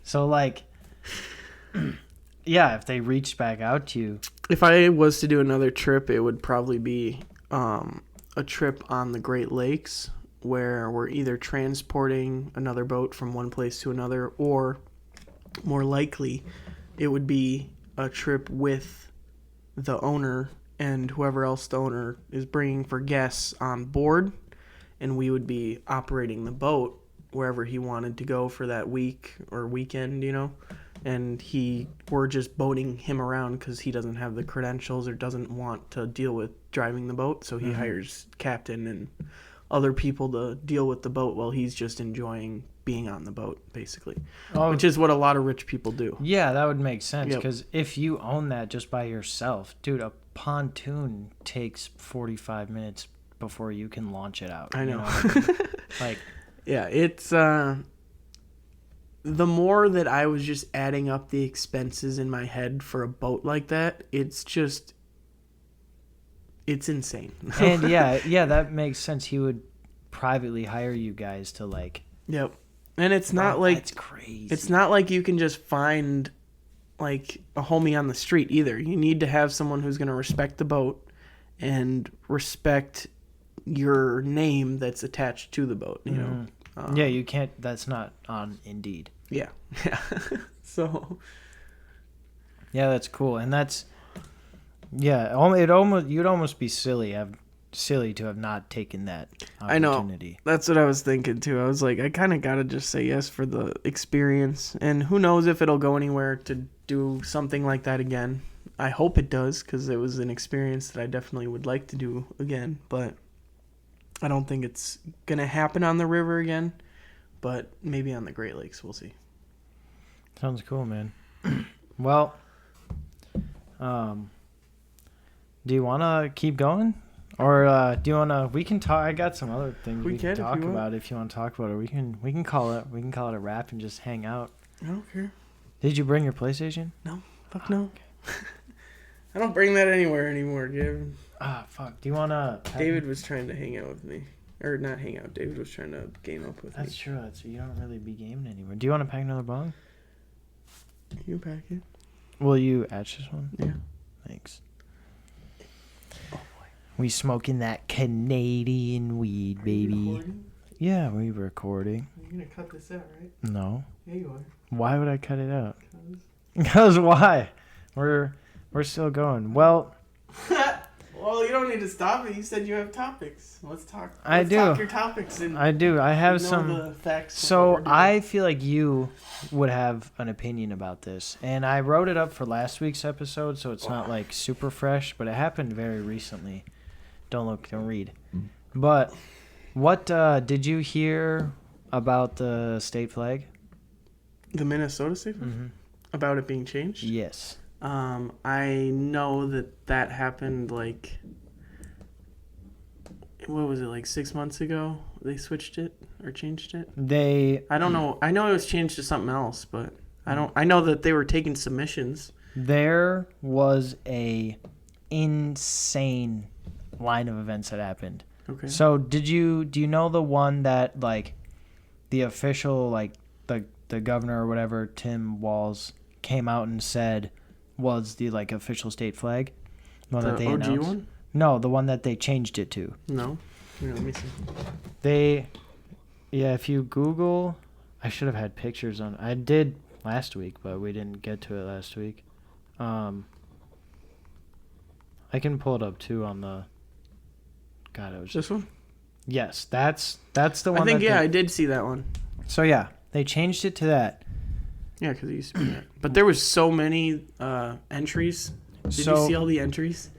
Speaker 1: So, like, yeah, if they reached back out to you.
Speaker 2: If I was to do another trip, it would probably be a trip on the Great Lakes where we're either transporting another boat from one place to another, or more likely, it would be a trip with the owner and whoever else the owner is bringing for guests on board, and we would be operating the boat wherever he wanted to go for that week or weekend, and we're just boating him around because he doesn't have the credentials or doesn't want to deal with driving the boat, so he hires captain and other people to deal with the boat while he's just enjoying being on the boat, basically. Which is what a lot of rich people do.
Speaker 1: Yeah, that would make sense, because
Speaker 2: Yep.
Speaker 1: if you own that just by yourself, dude, a pontoon takes 45 minutes before you can launch it out.
Speaker 2: I know.
Speaker 1: What I mean? Like,
Speaker 2: yeah, it's the more that I was just adding up the expenses in my head for a boat like that, it's insane.
Speaker 1: and yeah, that makes sense. He would privately hire you guys to, like.
Speaker 2: Yep. And it's not like
Speaker 1: it's crazy.
Speaker 2: It's not like you can just find like a homie on the street either. You need to have someone who's going to respect the boat and respect your name that's attached to the boat,
Speaker 1: Yeah, you can't. That's not on Indeed.
Speaker 2: Yeah. So.
Speaker 1: Yeah, that's cool, and that's. Yeah, you'd almost be silly to have not taken that opportunity.
Speaker 2: I know. That's what I was thinking too. I was like, I kind of got to just say yes for the experience, and who knows if it'll go anywhere to do something like that again. I hope it does, because it was an experience that I definitely would like to do again, but I don't think it's going to happen on the river again, but maybe on the Great Lakes. We'll see.
Speaker 1: Sounds cool, man. Well, do you want to keep going? Or do you want to? We can talk. I got some other things we can talk about if you want to talk about it. We can call it a wrap and just hang out.
Speaker 2: I don't care.
Speaker 1: Did you bring your PlayStation?
Speaker 2: No. Fuck no. Okay. I don't bring that anywhere anymore, Gavin.
Speaker 1: Fuck. Do you want to?
Speaker 2: David was trying to hang out with me. Or not hang out. David was trying to game up with me.
Speaker 1: That's true. You don't really be gaming anymore. Do you want to pack another bong?
Speaker 2: You pack it.
Speaker 1: Will you etch this one?
Speaker 2: Yeah.
Speaker 1: Thanks. We smoking that Canadian weed, baby.
Speaker 2: Recording?
Speaker 1: Yeah, we recording.
Speaker 2: You're gonna cut this out, right?
Speaker 1: No.
Speaker 2: Yeah, you are.
Speaker 1: Why would I cut it out? Because why? We're still going. Well.
Speaker 2: Well, you don't need to stop it. You said you have topics. Let's talk.
Speaker 1: I do.
Speaker 2: Talk your topics. And
Speaker 1: I do. I have some.
Speaker 2: The facts.
Speaker 1: So I feel like you would have an opinion about this, and I wrote it up for last week's episode, so it's not like super fresh, but it happened very recently. Don't look, don't read. But what did you hear about the state flag?
Speaker 2: The Minnesota state flag?
Speaker 1: Mm-hmm.
Speaker 2: About it being changed?
Speaker 1: Yes.
Speaker 2: I know that happened like, what was it, like 6 months ago? They switched it or changed it? I don't know. I know it was changed to something else, but I know that they were taking submissions.
Speaker 1: There was a insane line of events that happened.
Speaker 2: Okay.
Speaker 1: So do you know the one that like the official, like the governor or whatever, Tim Walz, came out and said was the like official state flag? The one that they
Speaker 2: OG
Speaker 1: announced?
Speaker 2: one?
Speaker 1: No, the one that they changed it to.
Speaker 2: No. Here, let me see.
Speaker 1: If you Google, I should have had pictures on. I did last week, but we didn't get to it last week. I can pull it up too on the. God, it was
Speaker 2: This one?
Speaker 1: Yes, that's the one.
Speaker 2: I think I did see that one.
Speaker 1: So yeah, they changed it to that.
Speaker 2: Yeah, because it used to be that. But there was so many entries. Did you see all the entries?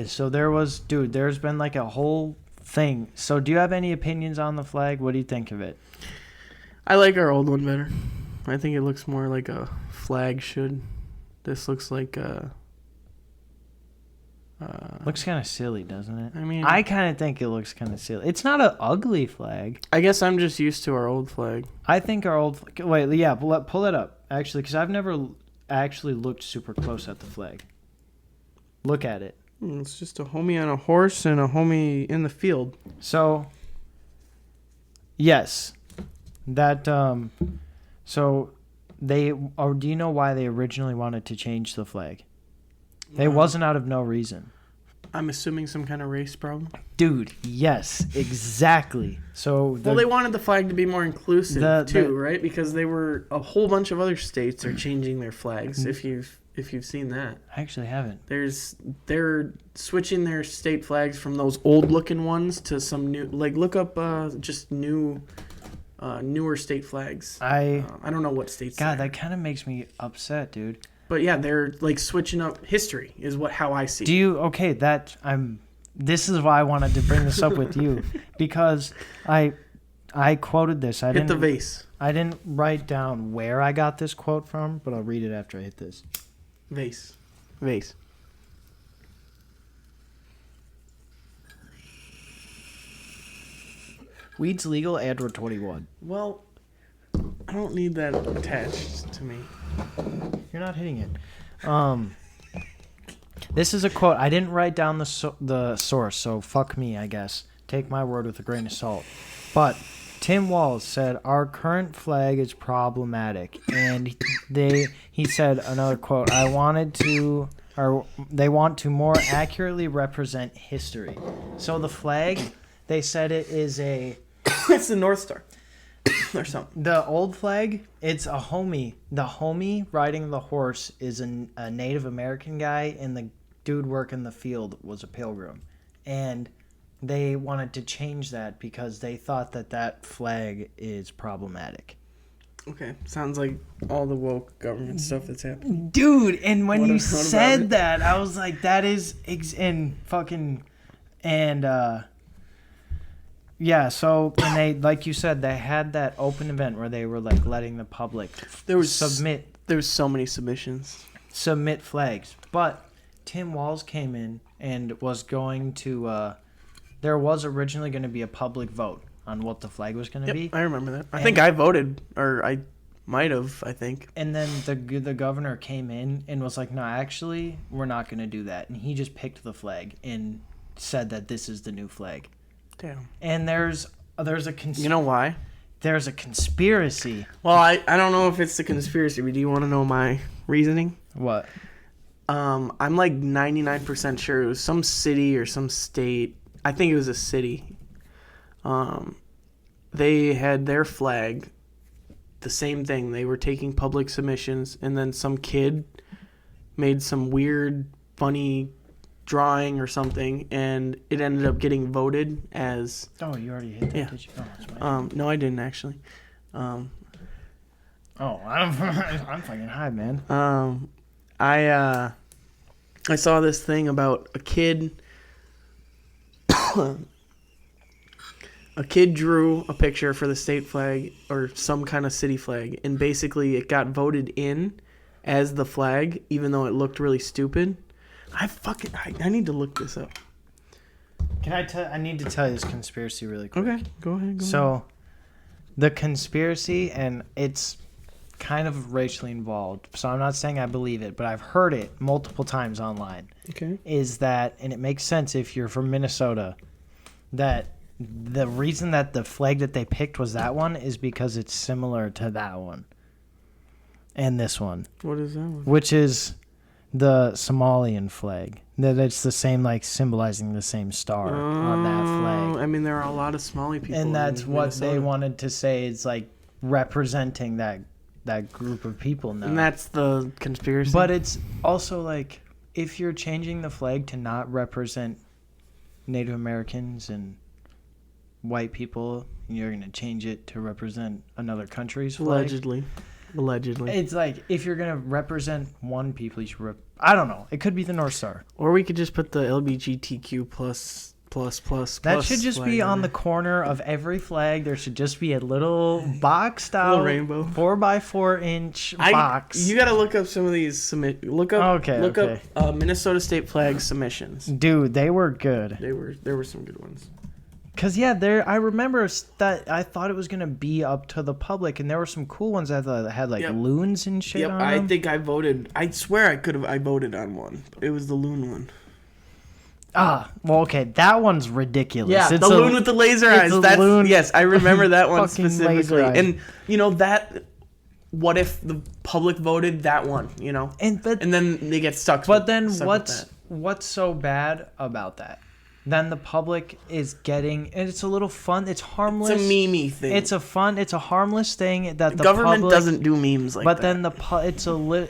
Speaker 1: So there's been like a whole thing. So do you have any opinions on the flag? What do you think of it?
Speaker 2: I like our old one better. I think it looks more like a flag should. This looks like
Speaker 1: looks kind of silly, doesn't it?
Speaker 2: I mean,
Speaker 1: I kind of think it looks kind of silly. It's not an ugly flag.
Speaker 2: I guess I'm just used to our old flag.
Speaker 1: I think our old... Wait, yeah, pull it up, actually, because I've never actually looked super close at the flag. Look at it.
Speaker 2: It's just a homie on a horse and a homie in the field.
Speaker 1: So, yes. That, so, do you know why they originally wanted to change the flag? It wasn't out of no reason.
Speaker 2: I'm assuming some kind of race problem.
Speaker 1: Dude, yes, exactly. So
Speaker 2: they wanted the flag to be more inclusive too, right? Because they were a whole bunch of other states are changing their flags. If you've seen that,
Speaker 1: I actually haven't.
Speaker 2: They're switching their state flags from those old looking ones to some new. Like look up just newer state flags. I don't know what states.
Speaker 1: God, that kind of makes me upset, dude.
Speaker 2: But yeah, they're like switching up history is how I see it.
Speaker 1: Do you this is why I wanted to bring this up with you because I quoted this.
Speaker 2: Hit the vase.
Speaker 1: I didn't write down where I got this quote from, but I'll read it after I hit this.
Speaker 2: Vase.
Speaker 1: Weed's legal and we're 21.
Speaker 2: Well, I don't need that attached to me.
Speaker 1: You're not hitting it. This is a quote. I didn't write down the source, so fuck me, I guess. Take my word with a grain of salt. But Tim Walz said, our current flag is problematic. And he said, another quote, they want to more accurately represent history. So the flag, they said it is
Speaker 2: it's the North Star. Or something.
Speaker 1: The old flag, it's a homie. The homie riding the horse is a Native American guy, and the dude working the field was a pilgrim. And they wanted to change that because they thought that flag is problematic.
Speaker 2: Okay, sounds like all the woke government stuff that's happening.
Speaker 1: Dude, and when you said that, I was like, that is... Yeah, so and they, like you said, they had that open event where they were like letting the public
Speaker 2: There was so many submit
Speaker 1: flags. But Tim Walz came in and was going to there was originally going to be a public vote on what the flag was going to be.
Speaker 2: I remember that. I think I voted, or I might have, I think.
Speaker 1: And then the governor came in and was like, no, actually, we're not going to do that. And he just picked the flag and said that this is the new flag.
Speaker 2: Damn.
Speaker 1: And there's a
Speaker 2: you know why?
Speaker 1: There's a conspiracy.
Speaker 2: Well, I don't know if it's the conspiracy, but do you want to know my reasoning?
Speaker 1: What?
Speaker 2: I'm like 99% sure it was some city or some state. I think it was a city. They had their flag, the same thing. They were taking public submissions, and then some kid made some weird, funny drawing or something, and it ended up getting voted as...
Speaker 1: Oh, you already hit that,
Speaker 2: yeah.
Speaker 1: Did you? Oh, that's my
Speaker 2: no, I didn't actually.
Speaker 1: I'm fucking high, man.
Speaker 2: I saw this thing about a kid. A kid drew a picture for the state flag or some kind of city flag, and basically it got voted in as the flag, even though it looked really stupid. I need to look this up.
Speaker 1: I need to tell you this conspiracy really quick.
Speaker 2: Okay, go ahead.
Speaker 1: So, the conspiracy, and it's kind of racially involved, so I'm not saying I believe it, but I've heard it multiple times online.
Speaker 2: Okay.
Speaker 1: Is that, and it makes sense if you're from Minnesota, that the reason that the flag that they picked was that one is because it's similar to that one. And this one.
Speaker 2: What is that one?
Speaker 1: Which is the Somalian flag. That it's the same, like symbolizing the same star on that flag.
Speaker 2: I mean, there are a lot of Somali people.
Speaker 1: And that's
Speaker 2: in
Speaker 1: what
Speaker 2: Minnesota.
Speaker 1: they wanted to say is like representing that group of people now.
Speaker 2: And that's the conspiracy.
Speaker 1: But it's also like if you're changing the flag to not represent Native Americans and white people, and you're going to change it to represent another country's flag.
Speaker 2: Allegedly.
Speaker 1: It's like, if you're going to represent one people, you should I don't know. It could be the North Star.
Speaker 2: Or we could just put the LGBTQ plus.
Speaker 1: That should just be on the corner of every flag. There should just be a little boxed out
Speaker 2: rainbow
Speaker 1: 4x4 inch box.
Speaker 2: You gotta look up some of these look up Minnesota state flag submissions.
Speaker 1: Dude, they were good.
Speaker 2: There were some good ones.
Speaker 1: Cause yeah, I remember that I thought it was gonna be up to the public, and there were some cool ones that had like loons and shit on them.
Speaker 2: I think I voted. I swear I voted on one. It was the loon one.
Speaker 1: Ah, well, okay, that one's ridiculous.
Speaker 2: Yeah,
Speaker 1: it's
Speaker 2: the loon with the laser eyes. Yes, I remember that one specifically. And that, what if the public voted that one? And then they get stuck.
Speaker 1: But then what's so bad about that? Then the public is getting, and it's a little fun. It's harmless.
Speaker 2: It's a memey thing.
Speaker 1: It's a harmless thing that the
Speaker 2: government
Speaker 1: public
Speaker 2: doesn't do memes like that.
Speaker 1: But then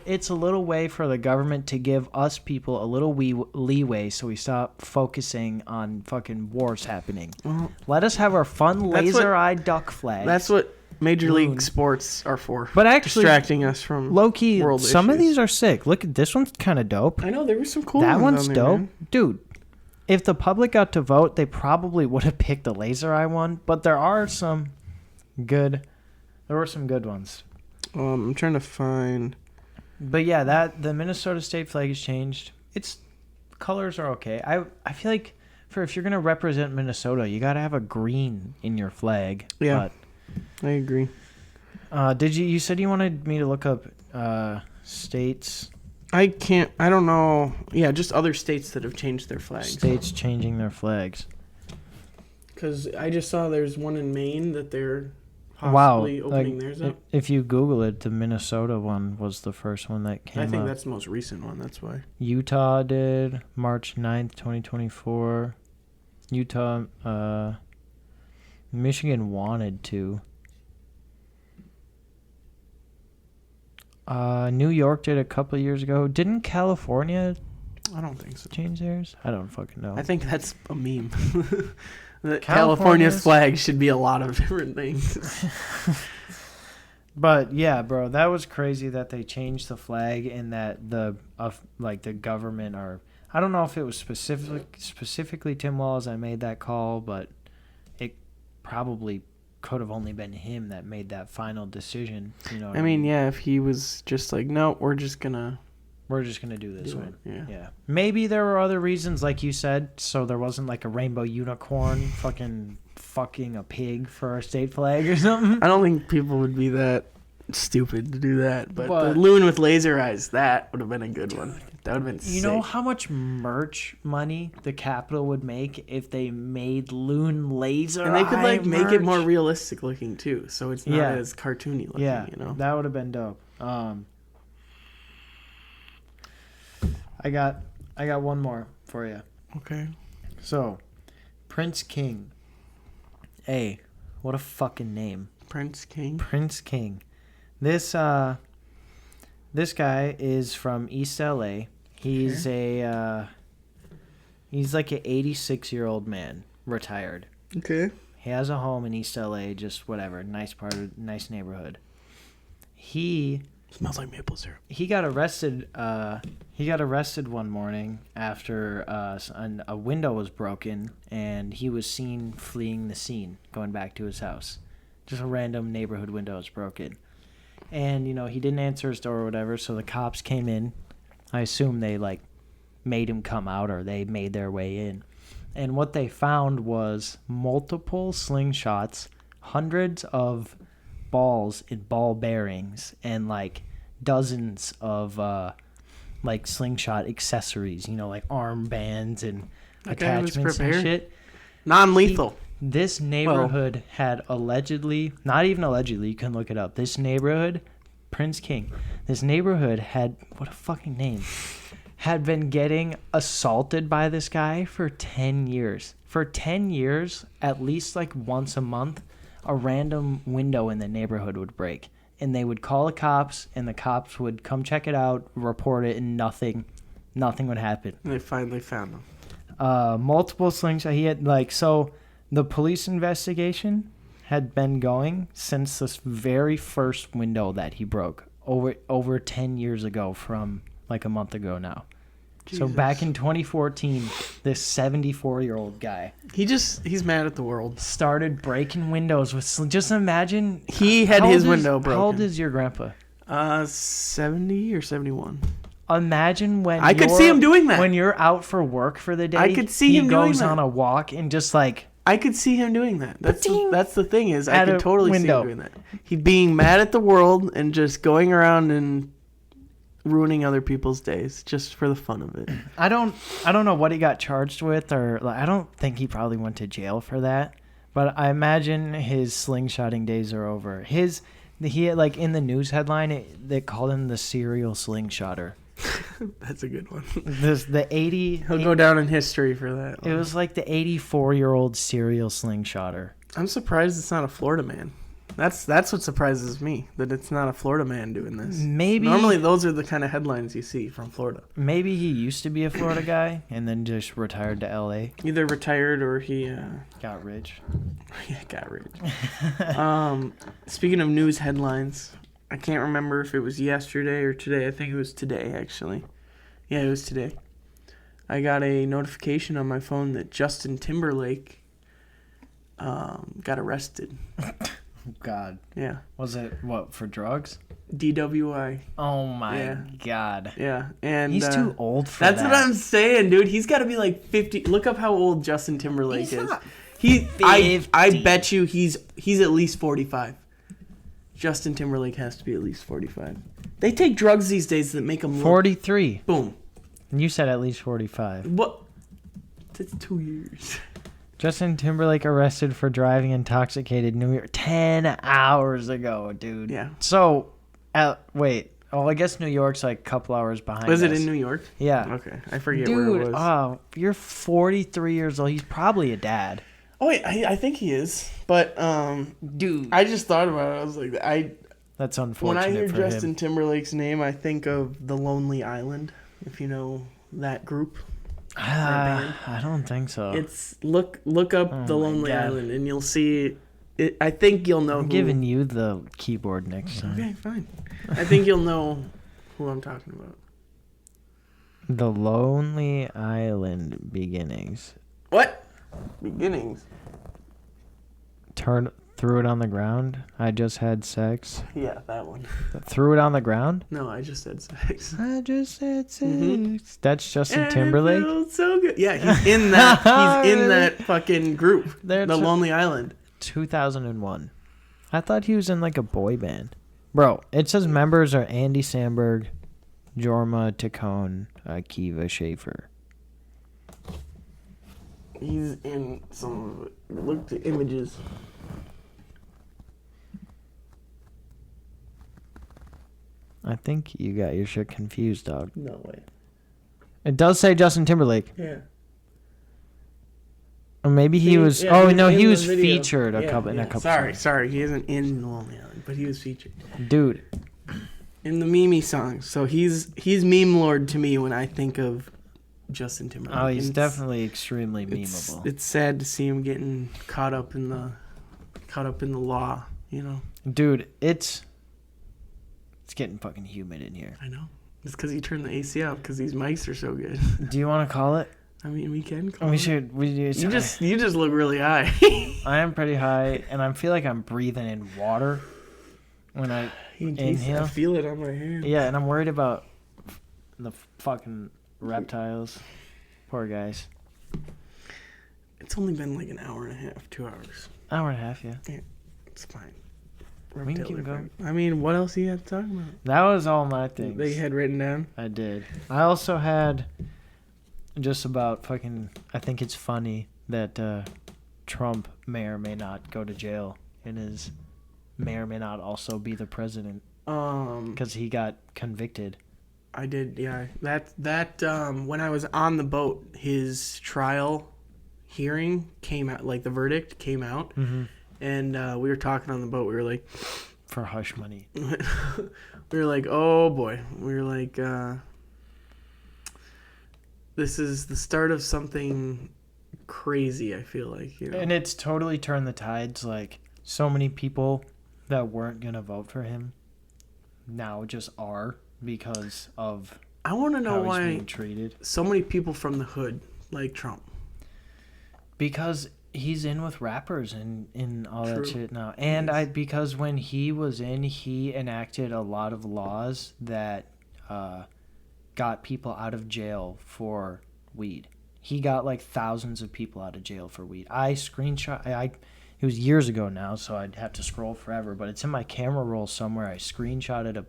Speaker 1: it's a little way for the government to give us people a little leeway, so we stop focusing on fucking wars happening. Well, let us have our fun laser-eyed duck flag.
Speaker 2: That's what Major League Sports are for.
Speaker 1: But actually,
Speaker 2: distracting us from
Speaker 1: low-key,
Speaker 2: world
Speaker 1: some
Speaker 2: issues.
Speaker 1: of these are sick. Look, this one's kind of dope.
Speaker 2: I know, there were some cool
Speaker 1: that
Speaker 2: ones
Speaker 1: one's
Speaker 2: on there,
Speaker 1: dope.
Speaker 2: man.
Speaker 1: Dude. If the public got to vote, they probably would have picked the laser eye one, but there were some good ones.
Speaker 2: I'm trying to find.
Speaker 1: But yeah, the Minnesota state flag has changed. Its colors are okay. I feel like if you're gonna represent Minnesota, you gotta have a green in your flag.
Speaker 2: Yeah, I agree.
Speaker 1: You said you wanted me to look up states?
Speaker 2: I don't know. Yeah, just other states that have changed their flags.
Speaker 1: States changing their flags.
Speaker 2: Because I just saw there's one in Maine that they're possibly opening theirs up.
Speaker 1: If you Google it, the Minnesota one was the first one that came up.
Speaker 2: I think that's the most recent one, that's why.
Speaker 1: Utah did March 9th, 2024. Utah, Michigan wanted to. New York did a couple of years ago. Didn't California?
Speaker 2: I don't think so.
Speaker 1: Change theirs? I don't fucking know.
Speaker 2: I think that's a meme. California's flag should be a lot of different things.
Speaker 1: But yeah, bro, that was crazy that they changed the flag and that the government I don't know if it was specifically Tim Walz that made that call, but it probably could have only been him that made that final decision. I mean,
Speaker 2: yeah, if he was just like, no, we're just gonna
Speaker 1: do this one.
Speaker 2: Yeah.
Speaker 1: Maybe there were other reasons, like you said, so there wasn't like a rainbow unicorn fucking a pig for our state flag or something.
Speaker 2: I don't think people would be that stupid to do that, but the loon with laser eyes, that would have been a good one. That would have been sick.
Speaker 1: You know how much merch money the Capitol would make if they made loon laser
Speaker 2: and they could
Speaker 1: eye
Speaker 2: make
Speaker 1: merch?
Speaker 2: it more realistic looking too, so it's not as cartoony looking.
Speaker 1: Yeah, that would have been dope. I got one more for you.
Speaker 2: Okay.
Speaker 1: So, Prince King. Hey, what a fucking name.
Speaker 2: Prince King.
Speaker 1: Prince King. This guy is from East LA. He's he's like an 86-year-old man, retired.
Speaker 2: Okay.
Speaker 1: He has a home in East LA, just whatever, nice neighborhood. He
Speaker 2: smells like maple syrup.
Speaker 1: He got arrested. He got arrested one morning after a window was broken, and he was seen fleeing the scene, going back to his house. Just a random neighborhood window was broken. And, he didn't answer his door or whatever, so the cops came in. I assume they, made him come out, or they made their way in. And what they found was multiple slingshots, hundreds of balls in ball bearings, and, dozens of, slingshot accessories, like armbands and attachments and shit.
Speaker 2: Non-lethal.
Speaker 1: This neighborhood had allegedly, not even allegedly, you can look it up. This neighborhood, Prince King, this neighborhood had, what a fucking name, had been getting assaulted by this guy for 10 years. For 10 years, at least once a month, a random window in the neighborhood would break. And they would call the cops, and the cops would come check it out, report it, and nothing would happen.
Speaker 2: And they finally found him.
Speaker 1: Multiple slingshots. He had, The police investigation had been going since this very first window that he broke over 10 years ago from like a month ago now.
Speaker 2: Jesus.
Speaker 1: So back in 2014, this 74-year-old guy,
Speaker 2: he's mad at the world.
Speaker 1: started breaking windows with, just imagine.
Speaker 2: He had his window broken.
Speaker 1: How old is your grandpa?
Speaker 2: 70 or 71.
Speaker 1: Imagine when
Speaker 2: I could see him doing that.
Speaker 1: When you're out for work for the day,
Speaker 2: I could see him doing that.
Speaker 1: He goes on a walk and just like,
Speaker 2: I could see him doing that. That's the thing is, I
Speaker 1: At
Speaker 2: could
Speaker 1: a
Speaker 2: totally see
Speaker 1: window.
Speaker 2: him doing that. He being mad at the world and just going around and ruining other people's days just for the fun of it.
Speaker 1: I don't know what he got charged with, or like, I don't think he probably went to jail for that. But I imagine his slingshotting days are over. He had, like, in the news headline, they called him the serial slingshotter.
Speaker 2: That's a good one.
Speaker 1: He'll
Speaker 2: go down in history for that one.
Speaker 1: It was like the 84-year-old serial slingshotter.
Speaker 2: I'm surprised it's not a Florida man. That's what surprises me, that it's not a Florida man doing this. Normally those are the kind of headlines you see from Florida.
Speaker 1: Maybe he used to be a Florida guy and then just retired to LA.
Speaker 2: Either retired or he
Speaker 1: got rich.
Speaker 2: Yeah, got rich. Speaking of news headlines, I can't remember if it was yesterday or today. I think it was today, actually. Yeah, it was today. I got a notification on my phone that Justin Timberlake got arrested.
Speaker 1: God.
Speaker 2: Yeah.
Speaker 1: Was it, what, for drugs?
Speaker 2: DWI.
Speaker 1: Oh, my God.
Speaker 2: Yeah. And
Speaker 1: he's too old for that.
Speaker 2: That's what I'm saying, dude. He's got to be like 50. Look up how old Justin Timberlake is.
Speaker 1: Not
Speaker 2: I bet you he's at least 45. Justin Timberlake has to be at least 45. They take drugs these days that make them look...
Speaker 1: 43.
Speaker 2: Boom.
Speaker 1: You said at least 45.
Speaker 2: What? That's 2 years.
Speaker 1: Justin Timberlake arrested for driving intoxicated New York 10 hours ago, dude.
Speaker 2: Yeah.
Speaker 1: So, wait. Oh, I guess New York's like a couple hours behind
Speaker 2: Was
Speaker 1: us.
Speaker 2: it in New York?
Speaker 1: Yeah.
Speaker 2: Okay. I forget where it was.
Speaker 1: Oh, you're 43 years old. He's probably a dad.
Speaker 2: Oh, wait. I think he is. But,
Speaker 1: dude.
Speaker 2: I just thought about it. I was like,
Speaker 1: That's unfortunate
Speaker 2: when I hear
Speaker 1: for
Speaker 2: Justin
Speaker 1: him.
Speaker 2: Timberlake's name, I think of The Lonely Island, if you know that group.
Speaker 1: I don't think so.
Speaker 2: It's look up The Lonely Island and you'll see it. I think you'll know.
Speaker 1: I'm giving you the keyboard next time.
Speaker 2: Okay, fine. I think you'll know who I'm talking about.
Speaker 1: The Lonely Island Beginnings.
Speaker 2: What? Beginnings.
Speaker 1: Threw it on the ground. I just had sex.
Speaker 2: Yeah, that one.
Speaker 1: Threw it on the ground.
Speaker 2: No, I just said sex.
Speaker 1: I just said sex. Mm-hmm. That's Justin
Speaker 2: and
Speaker 1: Timberlake.
Speaker 2: It feels so good. Yeah, he's in that. He's in that fucking group. The Lonely Island.
Speaker 1: 2001. I thought he was in like a boy band. Bro, it says members are Andy Samberg, Jorma Taccone, Akiva Schaffer.
Speaker 2: He's in some of it. Look at the images.
Speaker 1: I think you got your shit confused, dog.
Speaker 2: No way.
Speaker 1: It does say Justin Timberlake.
Speaker 2: Yeah.
Speaker 1: Or maybe he was...
Speaker 2: Yeah,
Speaker 1: oh, no, he was
Speaker 2: video.
Speaker 1: featured in a couple
Speaker 2: Sorry. He isn't in Lonely Island, but he was featured.
Speaker 1: Dude.
Speaker 2: In the Mimi songs. So he's meme lord to me when I think of Justin Timberlake.
Speaker 1: Oh, he's definitely extremely memeable.
Speaker 2: It's sad to see him getting caught up in the law, you know?
Speaker 1: Dude, it's getting fucking humid in here.
Speaker 2: I know. It's because he turned the AC out because these mics are so good.
Speaker 1: Do you want to call it?
Speaker 2: I mean, we can call
Speaker 1: We
Speaker 2: it.
Speaker 1: should.
Speaker 2: You just look really high.
Speaker 1: I am pretty high, and I feel like I'm breathing in water when I inhale.
Speaker 2: I feel it on my hand.
Speaker 1: Yeah, and I'm worried about the fucking reptiles. Poor guys.
Speaker 2: It's only been like an hour and a half, 2 hours.
Speaker 1: Hour and a half, yeah.
Speaker 2: Yeah, it's fine.
Speaker 1: We can keep going.
Speaker 2: I mean, what else do you have to talk about?
Speaker 1: That was all my things.
Speaker 2: That you had written down?
Speaker 1: I did. I also had just about fucking... I think it's funny that Trump may or may not go to jail and may or may not also be the president. Because he got convicted.
Speaker 2: I did, yeah. That when I was on the boat, his trial hearing came out, like the verdict came out.
Speaker 1: Mm-hmm.
Speaker 2: And we were talking on the boat. We were like...
Speaker 1: For hush money.
Speaker 2: We were like, oh, boy. We were like, this is the start of something crazy, I feel like, you know.
Speaker 1: And it's totally turned the tides. Like, so many people that weren't going to vote for him now just are because of
Speaker 2: I want to know
Speaker 1: how he's
Speaker 2: why
Speaker 1: being treated.
Speaker 2: so many people from the hood like Trump.
Speaker 1: Because he's in with rappers and all that
Speaker 2: True.
Speaker 1: shit now. And because when he was in, he enacted a lot of laws that got people out of jail for weed. He got like thousands of people out of jail for weed. I screenshot. It was years ago now, so I'd have to scroll forever. But it's in my camera roll somewhere. I screenshotted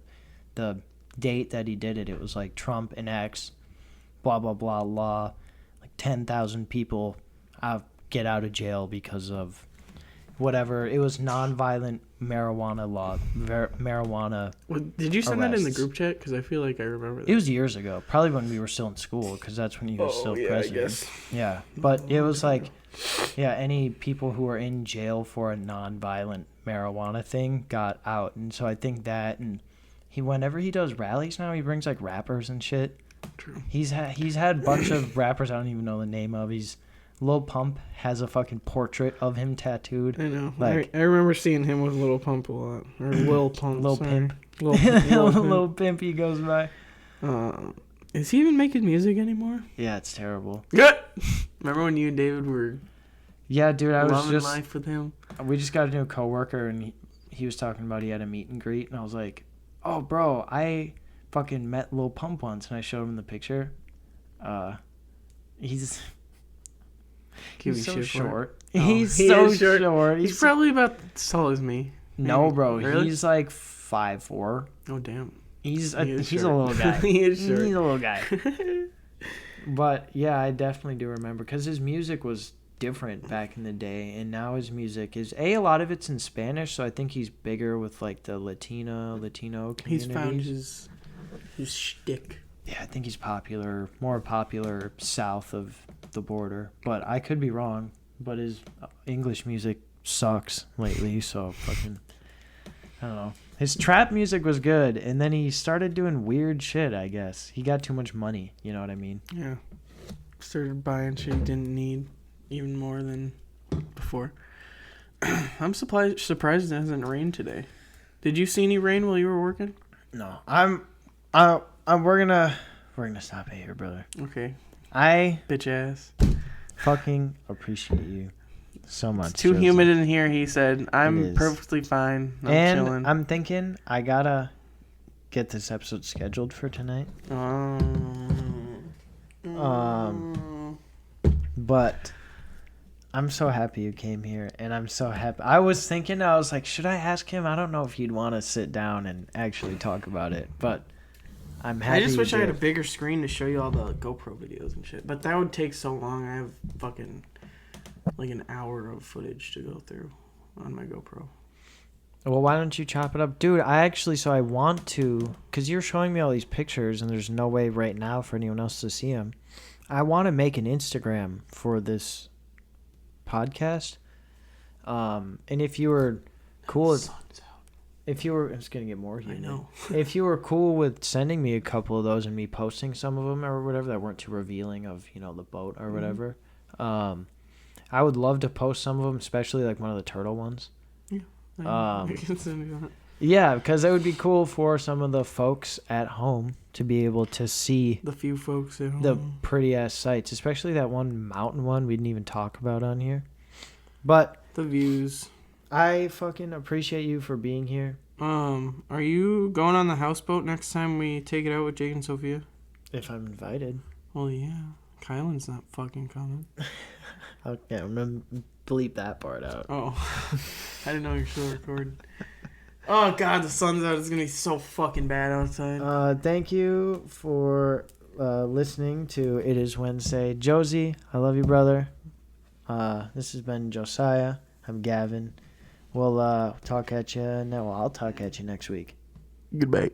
Speaker 1: the date that he did it. It was like Trump enacts blah blah blah law. Like 10,000 people get out of jail because of whatever. It was nonviolent marijuana law. Marijuana.
Speaker 2: Well, did you send that in the
Speaker 1: arrests.
Speaker 2: group chat? Because I feel like I remember that.
Speaker 1: It was years ago, probably when we were still in school, because that's when he was still president.
Speaker 2: I guess.
Speaker 1: Yeah, but it was like, yeah, any people who were in jail for a non-violent marijuana thing got out, and so I think that, and whenever he does rallies now, he brings like rappers and shit.
Speaker 2: True.
Speaker 1: He's had a bunch of rappers I don't even know the name of. Lil Pump has a fucking portrait of him tattooed.
Speaker 2: I know.
Speaker 1: Like,
Speaker 2: I remember seeing him with Lil Pump a lot. Or Lil Pump.
Speaker 1: Lil
Speaker 2: sorry.
Speaker 1: Pimp.
Speaker 2: Lil Pimp.
Speaker 1: Lil Pimp, he goes by.
Speaker 2: Is he even making music anymore?
Speaker 1: Yeah, it's terrible.
Speaker 2: Good. Remember when you and David were
Speaker 1: Yeah, dude, I was
Speaker 2: loving
Speaker 1: just
Speaker 2: life with him?
Speaker 1: we just got a new coworker, and he was talking about he had a meet and greet, and I was like, oh, bro, I fucking met Lil Pump once, and I showed him the picture. He's so
Speaker 2: shit for it.
Speaker 1: short.
Speaker 2: Oh,
Speaker 1: He's
Speaker 2: he
Speaker 1: so
Speaker 2: is short.
Speaker 1: short.
Speaker 2: He's probably about as tall as me.
Speaker 1: No,
Speaker 2: maybe.
Speaker 1: bro,
Speaker 2: Really?
Speaker 1: he's like 5'4".
Speaker 2: Oh, damn.
Speaker 1: He's
Speaker 2: He is
Speaker 1: a
Speaker 2: short.
Speaker 1: little guy.
Speaker 2: He is short.
Speaker 1: He's a little guy. But yeah, I definitely do remember, because his music was different back in the day, and now his music is a lot of it's in Spanish, so I think he's bigger with like the Latino community.
Speaker 2: He's found his shtick.
Speaker 1: Yeah, I think he's more popular south of the border, but I could be wrong. But his English music sucks lately, so fucking, I don't know. His trap music was good, and then he started doing weird shit, I guess. He got too much money, you know what I mean?
Speaker 2: Yeah. Started buying shit he didn't need even more than before. I'm surprised it hasn't rained today. Did you see any rain while you were working?
Speaker 1: No, we're gonna stop it here, brother.
Speaker 2: Okay.
Speaker 1: I
Speaker 2: Bitch ass.
Speaker 1: fucking appreciate you so much.
Speaker 2: It's too
Speaker 1: Josie.
Speaker 2: humid in here, he said.
Speaker 1: It
Speaker 2: I'm
Speaker 1: is.
Speaker 2: perfectly fine. I'm
Speaker 1: And
Speaker 2: chilling.
Speaker 1: I'm thinking I gotta get this episode scheduled for tonight. But I'm so happy you came here, and I'm so happy. I was like, should I ask him? I don't know if he'd want to sit down and actually talk about it, but I'm happy.
Speaker 2: I just wish
Speaker 1: you
Speaker 2: I had a
Speaker 1: did.
Speaker 2: bigger screen to show you all the GoPro videos and shit. But that would take so long. I have fucking like an hour of footage to go through on my GoPro.
Speaker 1: Well, why don't you chop it up? Dude, I want to, because you're showing me all these pictures, and there's no way right now for anyone else to see them. I want to make an Instagram for this podcast. And if you were cool with, it's going to get more humid.
Speaker 2: I know.
Speaker 1: If you were cool with sending me a couple of those and me posting some of them or whatever that weren't too revealing of, the boat or whatever, I would love to post some of them, especially like one of the turtle ones.
Speaker 2: I can send you that.
Speaker 1: Yeah, because it would be cool for some of the folks at home to be able to see
Speaker 2: The few folks at home.
Speaker 1: the pretty ass sights, especially that one mountain one we didn't even talk about on here. But
Speaker 2: The views.
Speaker 1: I fucking appreciate you for being here.
Speaker 2: Are you going on the houseboat next time we take it out with Jake and Sophia?
Speaker 1: If I'm invited.
Speaker 2: Well, yeah. Kylan's not fucking coming.
Speaker 1: Okay, I'm gonna bleep that part out.
Speaker 2: Oh. I didn't know you were still recording. Oh, God, the sun's out. It's going to be so fucking bad outside.
Speaker 1: Thank you for listening to It Is Wednesday. Josie, I love you, brother. This has been Josiah. I'm Gavin. We'll talk at you. No, I'll talk at you next week.
Speaker 2: Goodbye.